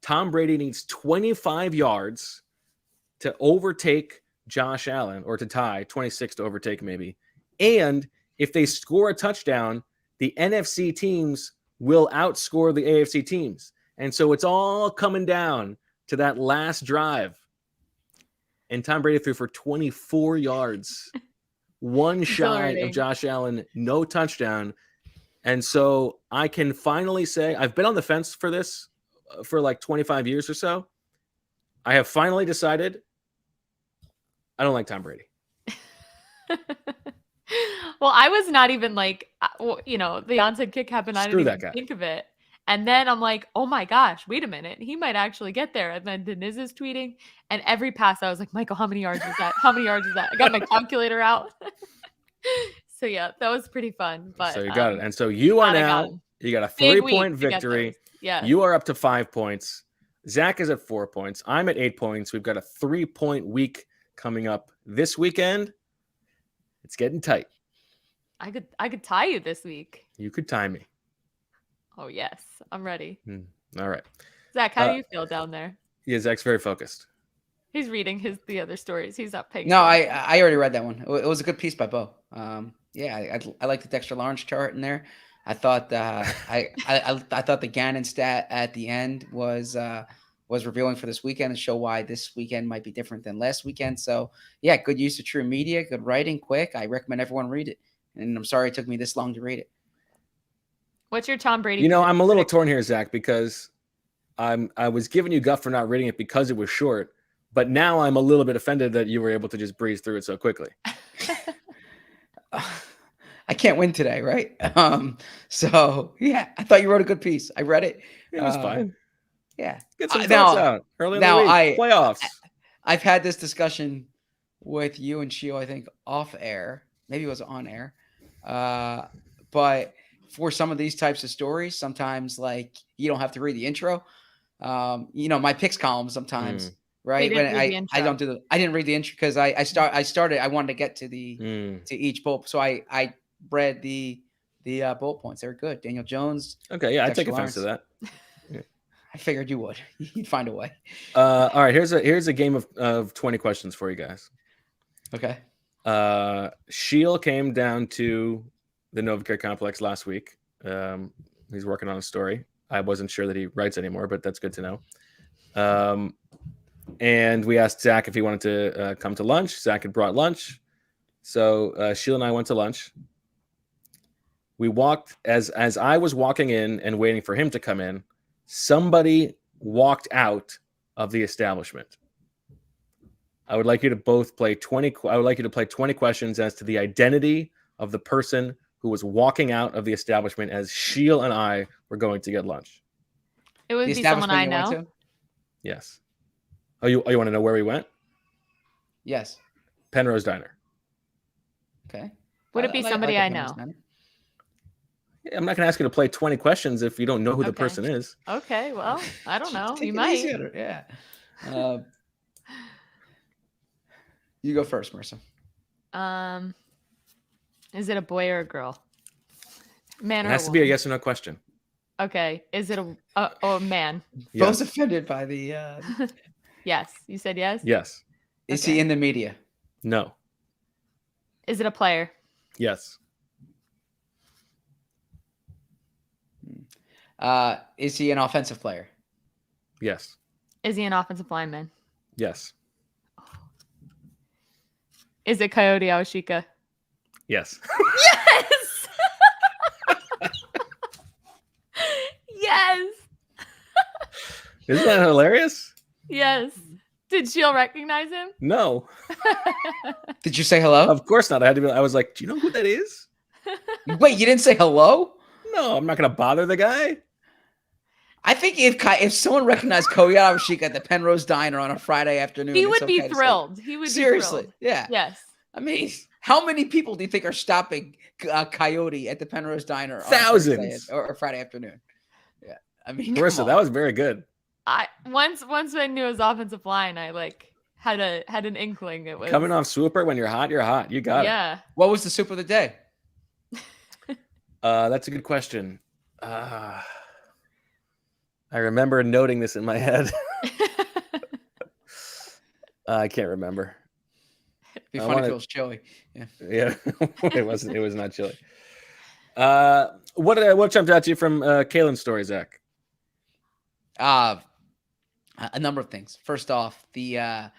Tom Brady needs 25 yards to overtake Josh Allen, or to tie, 26 to overtake maybe. And if they score a touchdown, the NFC teams will outscore the AFC teams. And so it's all coming down to that last drive. And Tom Brady threw for 24 yards, 1 shy of Josh Allen, no touchdown. And so I can finally say, I've been on the fence for this for like 25 years or so. I have finally decided I don't like Tom Brady. Well, I was not even like, the onside kick happened. I Screw didn't that even guy. think of it. And then I'm like, oh my gosh, wait a minute. He might actually get there. And then Deniz is tweeting. And every pass, I was like, Michael, how many yards is that? How many yards is that? I got my calculator out. So, yeah, that was pretty fun. But So you got it. And so you are glad I got now, him. you got a Big 3-point week to get victory. those. Yeah. You are up to 5 points. Zach is at 4 points. I'm at 8 points. We've got a 3-point week coming up this weekend. It's getting tight. I could tie you this week. You could tie me. Oh, yes. I'm ready. All right. Zach, how do you feel down there? Yeah, Zach's very focused. He's reading the other stories. He's not paying. No, attention. I already read that one. It was a good piece by Bo. Yeah, I like the Dexter Lawrence chart in there. I thought I thought the Gannon stat at the end was revealing for this weekend and show why this weekend might be different than last weekend. So yeah, good use of true media, good writing, quick. I recommend everyone read it. And I'm sorry it took me this long to read it. What's your Tom Brady? I'm a little torn here, Zach, because I was giving you guff for not reading it because it was short, but now I'm a little bit offended that you were able to just breeze through it so quickly. I can't win today, right? So yeah, I thought you wrote a good piece. I read it. It was fine. Yeah. Get some thoughts out early in the week. Playoffs. I've had this discussion with you and Shio, I think, off air. Maybe it was on air. But for some of these types of stories, sometimes like you don't have to read the intro. My picks column sometimes, right? When I didn't read the intro because I wanted to get to to each bullet. So I read the bullet points. They were good. Daniel Jones. Okay, yeah, I Dexter take offense to that. I figured you would. You'd find a way. All right, here's a game of 20 questions for you guys. Okay. Sheil came down to the NovaCare Complex last week. He's working on a story. I wasn't sure that he writes anymore, but that's good to know. And we asked Zach if he wanted to come to lunch. Zach had brought lunch. So Sheila and I went to lunch. We walked as I was walking in and waiting for him to come in, somebody walked out of the establishment. I would like you to both play 20. I would like you to play 20 questions as to the identity of the person who was walking out of the establishment as Sheil and I were going to get lunch. It would be someone I know. Yes. Oh, you want to know where we went? Yes. Penrose Diner. Okay. Would it be somebody I know? I'm not going to ask you to play 20 questions if you don't know who the person is. Okay. Well, I don't know. Take You it might. easy. Yeah. You go first, Marissa. Is it a boy or a girl? Man or It has to be a yes or no question. Okay. Is it a man? Yes. Both offended by the. Yes. You said yes? Yes. Is he in the media? No. Is it a player? Yes. Is he an offensive player? Yes. Is he an offensive lineman? Yes. Is it Coyote Awashika? Yes. Yes. Yes. Isn't that hilarious? Yes. Did Sheil recognize him? No. Did you say hello? Of course not. I was like, do you know who that is? Wait, you didn't say hello? No, I'm not going to bother the guy. I think if someone recognized Coyote Awashika at the Penrose Diner on a Friday afternoon, he would be thrilled. He would seriously. Be thrilled. Yeah. Yes. I mean, how many people do you think are stopping Coyote at the Penrose Diner? Thousands. Or Friday afternoon. Yeah. I mean, Marissa, that was very good. Once I knew his offensive line, I had an inkling. It was coming off Swooper. When you're hot, you're hot. You got it. Yeah. What was the soup of the day? That's a good question. I remember noting this in my head. I can't remember. It'd be funny if it was chili. Yeah. Yeah. It wasn't. It was not chili. What jumped out to you from Kalen's story, Zach? A number of things. First off, the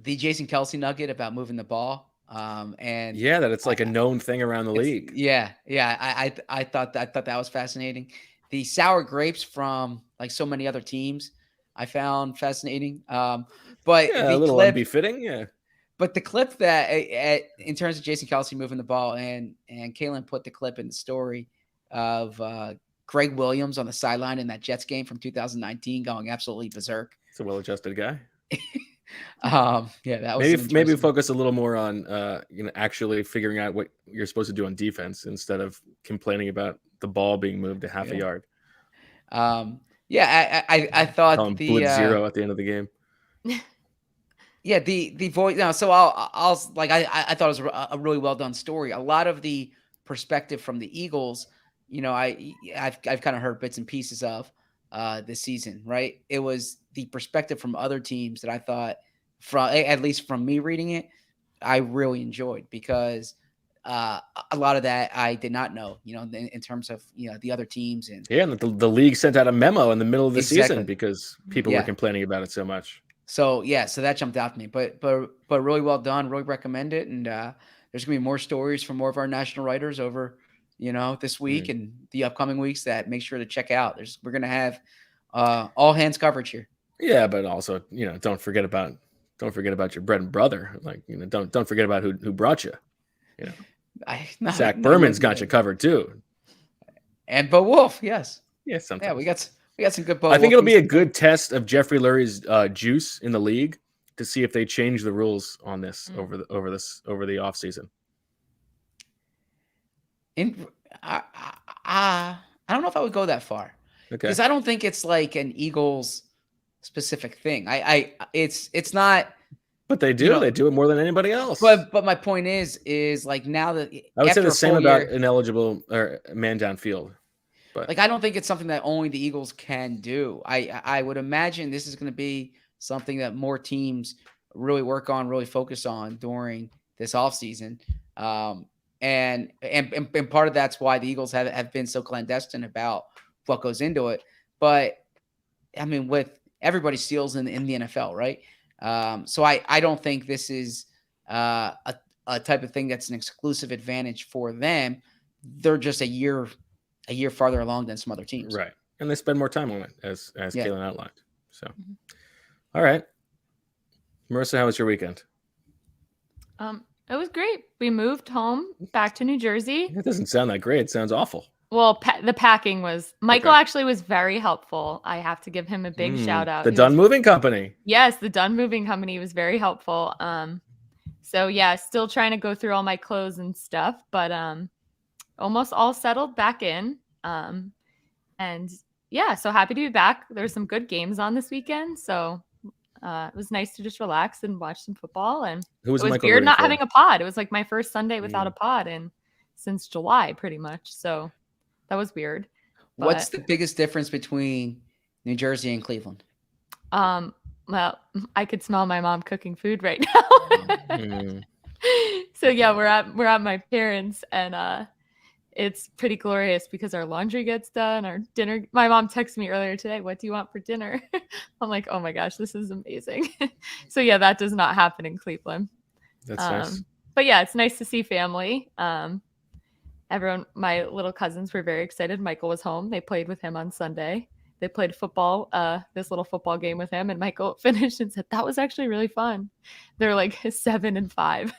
Jason Kelsey nugget about moving the ball. And yeah, that it's like a known thing around the league. Yeah. I thought that was fascinating. The sour grapes from like so many other teams, I found fascinating. But yeah, a little unbefitting. Yeah. But the clip that in terms of Jason Kelce moving the ball, and Kalen put the clip in the story of Greg Williams on the sideline in that Jets game from 2019 going absolutely berserk. It's a well-adjusted guy. Yeah, that was maybe focus a little more on actually figuring out what you're supposed to do on defense instead of complaining about the ball being moved to half a yard. Yeah, I thought the blitz zero at the end of the game. Yeah, the voice. No, so I'll like I thought it was a really well done story. A lot of the perspective from the Eagles, I've kind of heard bits and pieces of this season. Right, it was the perspective from other teams that I thought, from at least from me reading it, I really enjoyed, because a lot of that I did not know. In terms of the other teams, and and the league sent out a memo in the middle of the Exactly. season because people were complaining about it so much. So that jumped out to me, but really well done. Really recommend it. And there's gonna be more stories from more of our national writers over, this week and the upcoming weeks that make sure to check out. We're gonna have all hands coverage here. Yeah, but also don't forget about your bread and brother. Like don't forget about who brought you. Zach Berman's got you covered too. And Bo Wulf, yes. Yeah, sometimes. Yeah, we got some good Bo I think Wulf it'll be a pieces. good test of Jeffrey Lurie's juice in the league to see if they change the rules on this over the offseason. I don't know if I would go that far. Okay. Because I don't think it's like an Eagles specific thing. It's not. But they do. They do it more than anybody else. But my point is like, now that I would say the same about year, ineligible or man downfield. But like, I don't think it's something that only the Eagles can do. I would imagine this is going to be something that more teams really work on, really focus on during this offseason. And part of that's why the Eagles have been so clandestine about what goes into it. But I mean, with everybody steals in the NFL, right? So I don't think this is a type of thing that's an exclusive advantage for them. They're just a year farther along than some other teams. Right. And they spend more time on it, as Kaylin outlined. So, All right. Marissa, how was your weekend? It was great. We moved home back to New Jersey. It doesn't sound that great. It sounds awful. Well, the packing was, Michael actually was very helpful. I have to give him a big shout out. The Dunn Moving Company. Yes, the Dunn Moving Company was very helpful. So yeah, still trying to go through all my clothes and stuff, but almost all settled back in. And yeah, so happy to be back. There's some good games on this weekend, so it was nice to just relax and watch some football. And Who was it was Michael weird not for? having a pod. It was like my first Sunday without a pod since July, pretty much. So that was weird. What's the biggest difference between New Jersey and Cleveland? Well, I could smell my mom cooking food right now. So yeah, we're at my parents', and it's pretty glorious because our laundry gets done, our dinner. My mom texted me earlier today, "What do you want for dinner?" I'm like, "Oh my gosh, this is amazing." So yeah, that does not happen in Cleveland. That's nice. But yeah, it's nice to see family. Everyone, my little cousins were very excited. Michael was home. They played with him on Sunday. They played football, this little football game with him, and Michael finished and said, "That was actually really fun." They're like 7 and 5.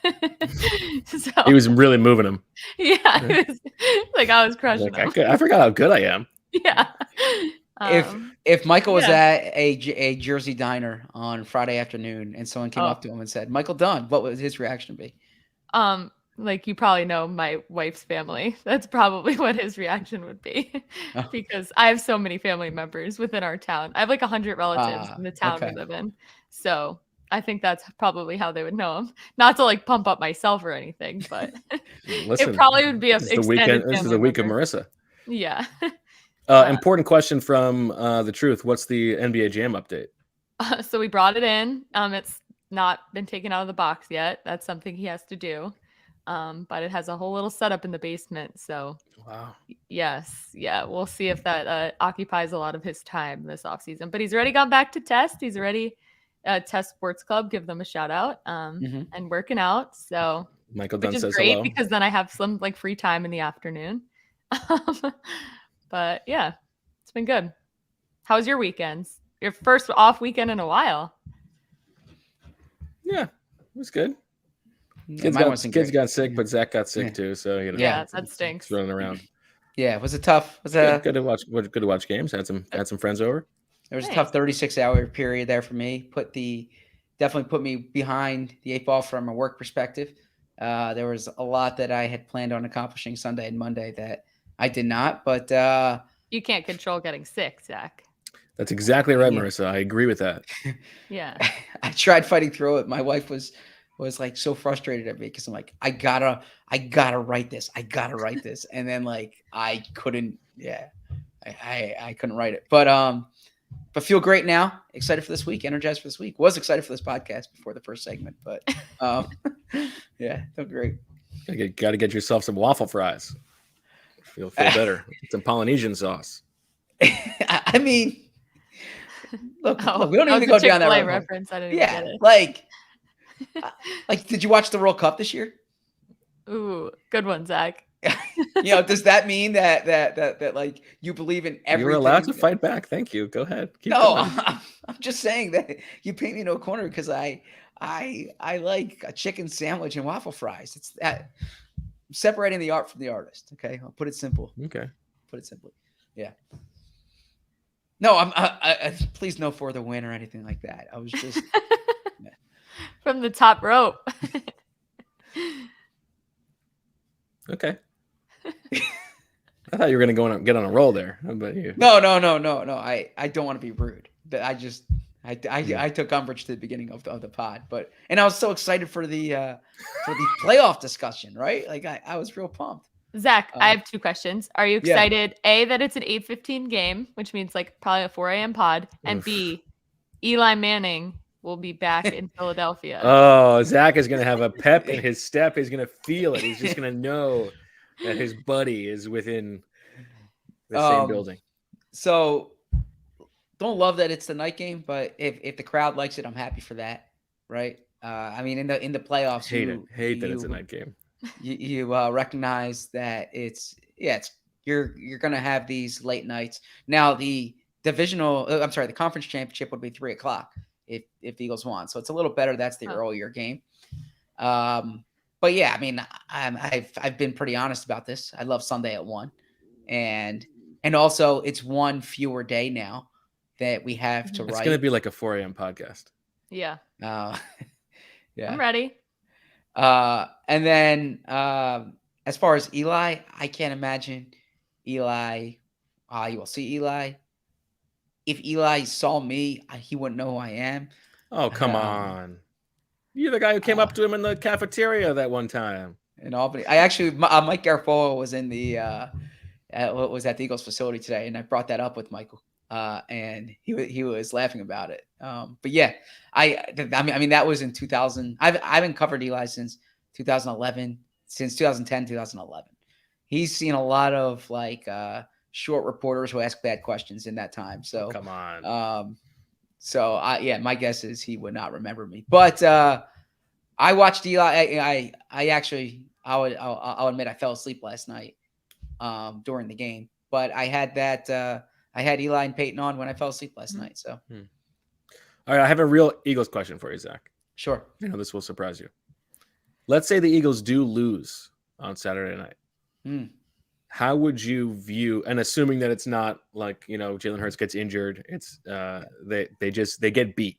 So, he was really moving him. Yeah, it was, like I was crushing him. I forgot how good I am. Yeah. If Michael was at a Jersey diner on Friday afternoon and someone came up to him and said, "Michael Dunn," what would his reaction be? Like, you probably know my wife's family. That's probably what his reaction would be, because I have so many family members within our town. I have like 100 relatives in the town we live in. So I think that's probably how they would know him. Not to like pump up myself or anything, but Listen, it probably would be a extended weekend. This is the week member. of Marissa. Yeah. Important question from The Truth. What's the NBA Jam update? So we brought it in. It's not been taken out of the box yet. That's something he has to do. But it has a whole little setup in the basement. So wow. Yes. Yeah. We'll see if that occupies a lot of his time this offseason. But he's already gone back to Test. He's already Test Sports Club. Give them a shout out. And working out. So Michael Dunn says great hello. because then I have some like free time in the afternoon. But yeah, it's been good. How was your weekends? Your first off weekend in a while. Yeah, it was good. Kids got sick, but Zach got sick too. So Yeah, that stinks. It's running around. Yeah, it was a tough. Good to watch. Good to watch games. Had some friends over. There was a tough 36-hour period there for me. Definitely put me behind the 8 ball from a work perspective. There was a lot that I had planned on accomplishing Sunday and Monday that I did not. But you can't control getting sick, Zach. That's exactly right, Marissa. I agree with that. Yeah. I tried fighting through it. My wife was like so frustrated at me because I'm like, I gotta write this. I gotta write this. And then like I couldn't, I couldn't write it. But feel great now. Excited for this week, energized for this week. Was excited for this podcast before the first segment, but yeah, feel great. Got to get yourself some waffle fries. Feel better. Some Polynesian sauce. I mean, look, we don't even go down that road. Reference. I didn't even get it. Like, did you watch the World Cup this year? Ooh, good one, Zach. Does that mean that like you believe in everything? You're allowed to fight back. Thank you. Go ahead. I'm just saying that you paint me in a corner because I like a chicken sandwich and waffle fries. It's that separating the art from the artist. Okay, I'll put it simple. Okay, put it simply. Yeah. No, I please no further win or anything like that. I was just from the top rope. Okay. I thought you were going to get on a roll there. How about you? No. I don't want to be rude. I took umbrage to the beginning of the pod, and I was so excited for the playoff discussion, right? Like I was real pumped. Zach, I have 2 questions. Are you excited? A, that it's an 8:15 game, which means like probably a 4 a.m. pod, and B, Eli Manning will be back in Philadelphia. Oh, Zach is going to have a pep in his step. He's going to feel it. He's just going to know that his buddy is within the same building. So don't love that it's the night game, but if the crowd likes it, I'm happy for that. Right. I mean, in the playoffs, hate that it's a night game. You recognize that you're going to have these late nights. Now the the conference championship would be 3:00 if the Eagles won. So it's a little better. That's the earlier game. But yeah, I mean, I've been pretty honest about this. I love Sunday at 1, and also it's one fewer day now that we have to write. It's going to be like a 4 a.m. podcast. Yeah. Yeah. I'm ready. And then as far as Eli, I can't imagine Eli. You will see Eli. If Eli saw me, he wouldn't know who I am. Oh, come on. You're the guy who came up to him in the cafeteria that one time. In Albany. I actually, Mike Garofalo was in was at the Eagles facility today, and I brought that up with Michael. And he was laughing about it. But yeah, I mean, that was in 2000. I haven't covered Eli since 2011, since 2010, 2011. He's seen a lot of short reporters who ask bad questions in that time. So come on. My guess is he would not remember me. But I watched Eli. I'll admit I fell asleep last night during the game. But I had I had Eli and Peyton on when I fell asleep last night. So, All right, I have a real Eagles question for you, Zach. Sure. I know this will surprise you. Let's say the Eagles do lose on Saturday night. How would you view, and assuming that it's not like, Jalen Hurts gets injured, it's they get beat.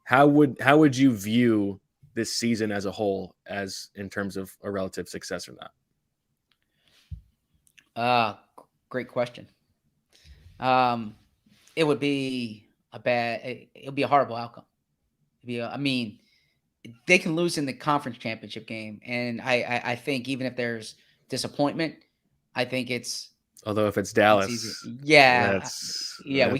How would you view this season as a whole, as in terms of a relative success or not? Great question. It would be it would be a horrible outcome. They can lose in the conference championship game. And I think even if there's disappointment, I think it's, although if it's Dallas, we can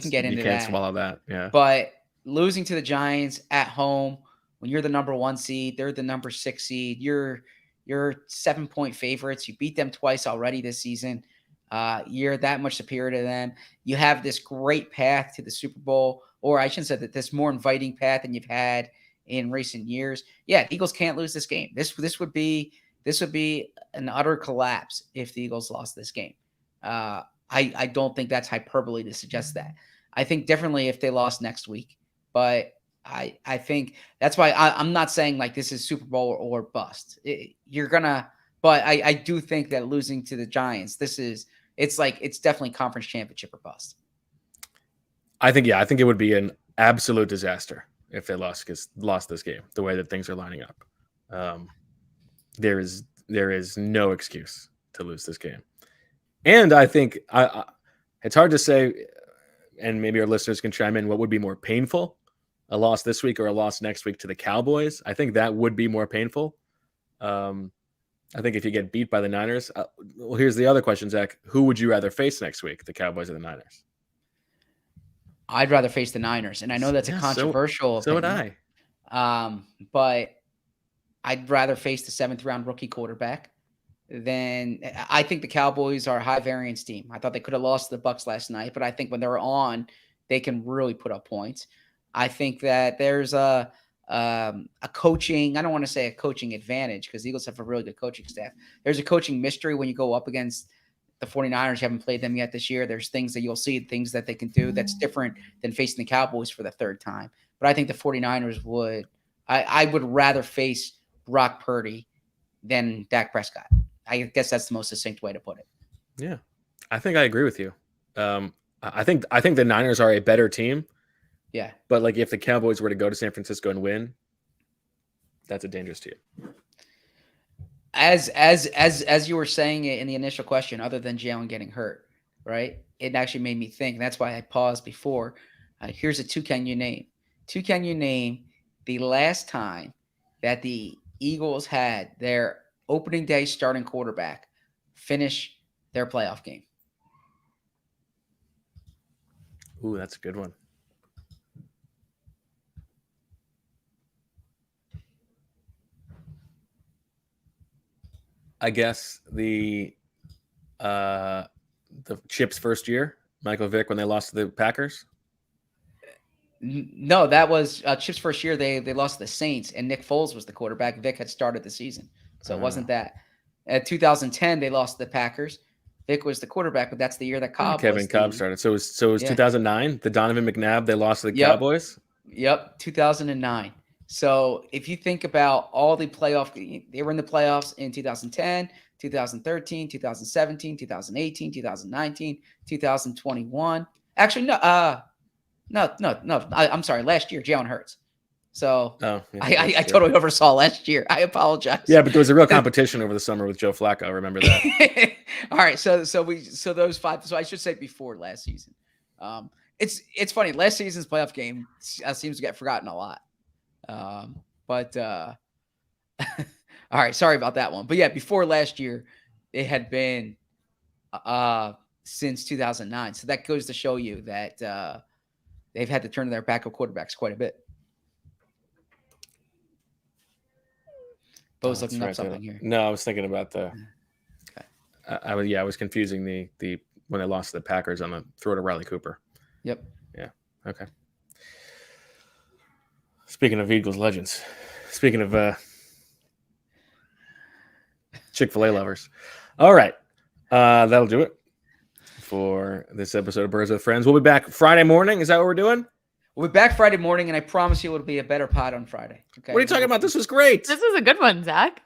get into that. You can't swallow that. Yeah. But losing to the Giants at home, when you're the number 1 seed, they're the number 6 seed, you're 7-point favorites. You beat them twice already this season. You're that much superior to them. You have this great path to the Super Bowl, or I shouldn't say that, this more inviting path than you've had in recent years. Yeah, the Eagles can't lose this game. This would be an utter collapse if the Eagles lost this game. I don't think that's hyperbole to suggest that. I think differently if they lost next week, but I think that's why I'm not saying like this is Super Bowl or bust. But I do think that losing to the Giants, it's definitely conference championship or bust. I think it would be an absolute disaster if they lost this game the way that things are lining up. There is no excuse to lose this game, and I think it's hard to say, and maybe our listeners can chime in. What would be more painful, a loss this week or a loss next week to the Cowboys? I think that would be more painful. I think if you get beat by the Niners, well, here's the other question, Zach. Who would you rather face next week, the Cowboys or the Niners? I'd rather face the Niners, and I know that's a controversial so would opinion. But I'd rather face the 7th-round rookie quarterback than I think the Cowboys are a high variance team. I thought they could have lost to the Bucs last night, but I think when they're on, they can really put up points. I think that there's a coaching, I don't want to say a coaching advantage because the Eagles have a really good coaching staff. There's a coaching mystery when you go up against the 49ers. You haven't played them yet this year. There's things that you'll see, things that they can do that's different than facing the Cowboys for the 3rd time. But I think the 49ers I would rather face Brock Purdy than Dak Prescott. I guess that's the most succinct way to put it. Yeah, I think I agree with you. I think the Niners are a better team. Yeah. But like if the Cowboys were to go to San Francisco and win, that's a dangerous team. As you were saying it in the initial question, other than Jalen getting hurt, right? It actually made me think. And that's why I paused before. Here's a 2 can you name. 2 can you name the last time that the Eagles had their opening day starting quarterback finish their playoff game? Ooh, that's a good one. I guess the Chip's first year, Michael Vick, when they lost to the Packers. No, that was Chip's first year. They lost to the Saints, and Nick Foles was the quarterback. Vic had started the season, so it wasn't that. At 2010, they lost to the Packers. Vic was the quarterback, but that's the year that Cobb started. So it was 2009. The Donovan McNabb, they lost to the Cowboys. Yep, 2009. So if you think about all the they were in the playoffs in 2010, 2013, 2017, 2018, 2019, 2021. Actually, no. I'm sorry. Last year, Jalen Hurts. So I totally oversaw last year. I apologize. Yeah, but there was a real competition over the summer with Joe Flacco. Remember that? All right. So those 5. So I should say before last season. It's funny. Last season's playoff game seems to get forgotten a lot. But all right. Sorry about that one. But yeah, before last year, it had been since 2009. So that goes to show you that they've had to turn to their backup quarterbacks quite a bit. Bo's looking up something here. No, I was thinking about the. Okay. I was confusing the when they lost to the Packers on the throw to Riley Cooper. Yep. Yeah. Okay. Speaking of Eagles legends, speaking of Chick-fil-A lovers, all right, that'll do it for this episode of Birds with Friends. We'll be back Friday morning. Is that what we're doing? We'll be back Friday morning, and I promise you it'll be a better pod on Friday. Okay. What are you talking about? This was great. This is a good one, Zach.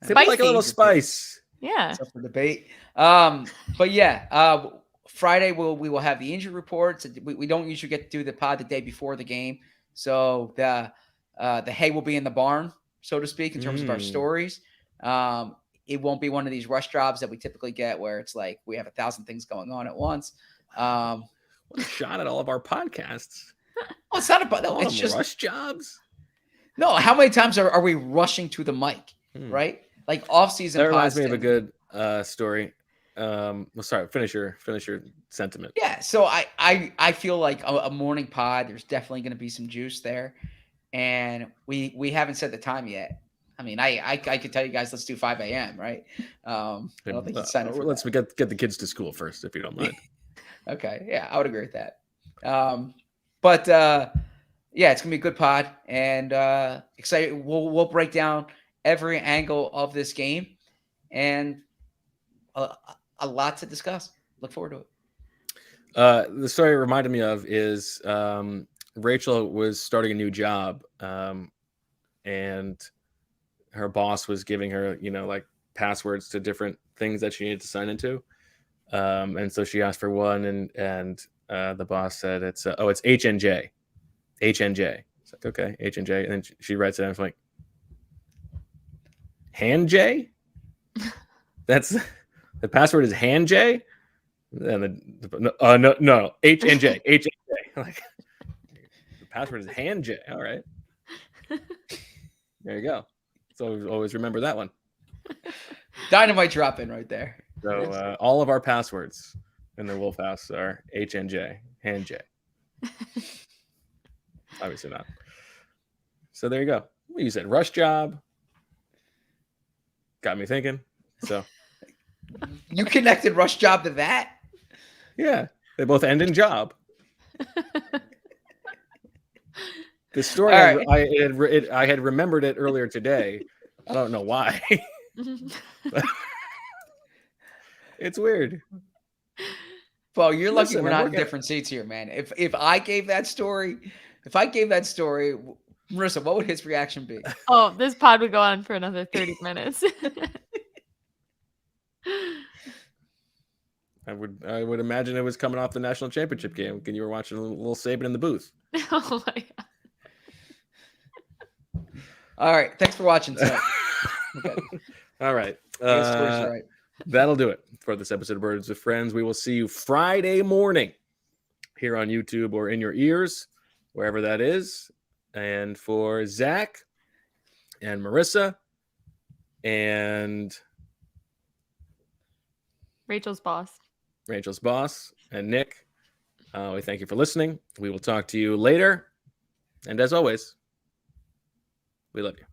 Spicy. Like a little spice. Yeah. It's up for debate. But yeah, Friday we will have the injury reports. We don't usually get to do the pod the day before the game, so the hay will be in the barn, so to speak, in terms of our stories. It won't be one of these rush jobs that we typically get where it's like we have 1,000 things going on at once. What a shot at all of our podcasts. Oh, it's not about that. It's just rush jobs. No, how many times are we rushing to the mic, right? Like off-season. That reminds me of a good story. Well, sorry, finish your sentiment. Yeah, so I feel like a morning pod, there's definitely going to be some juice there, and we haven't set the time yet. I mean, I could tell you guys, let's do 5 a.m. Right? I don't think you sign up for let's get the kids to school first, if you don't mind. Okay, yeah, I would agree with that. But yeah, it's gonna be a good pod, and excited. We'll break down every angle of this game, and a lot to discuss. Look forward to it. The story it reminded me of is Rachel was starting a new job, and her boss was giving her, like passwords to different things that she needed to sign into. And so she asked for one, and the boss said it's HNJ. HNJ. It's like, okay, HNJ. And then she writes it down. It's like, Hand J? That's the password is Hand J? And no, HNJ. HNJ. Like, the password is Hand J. All right. There you go. So always remember that one. Dynamite drop in right there. So all of our passwords in the Wulf House are HNJ, Hand J. Obviously not. So there you go. You said rush job. Got me thinking. So you connected rush job to that? Yeah, they both end in job. The story Right. I had remembered it earlier today. I don't know why. It's weird. Well, you're lucky Listen, we're I'm not in working- different seats here, man. If I gave that story, Marissa, what would his reaction be? Oh, this pod would go on for another 30 minutes. I would imagine it was coming off the national championship game and you were watching a little Saban in the booth. Oh my God. All right. Thanks for watching. So. Okay. All right. His story's right. That'll do it for this episode of Birds with Friends. We will see you Friday morning here on YouTube or in your ears, wherever that is. And for Zach and Marissa and Rachel's boss and Nick, we thank you for listening. We will talk to you later. And as always, we love you.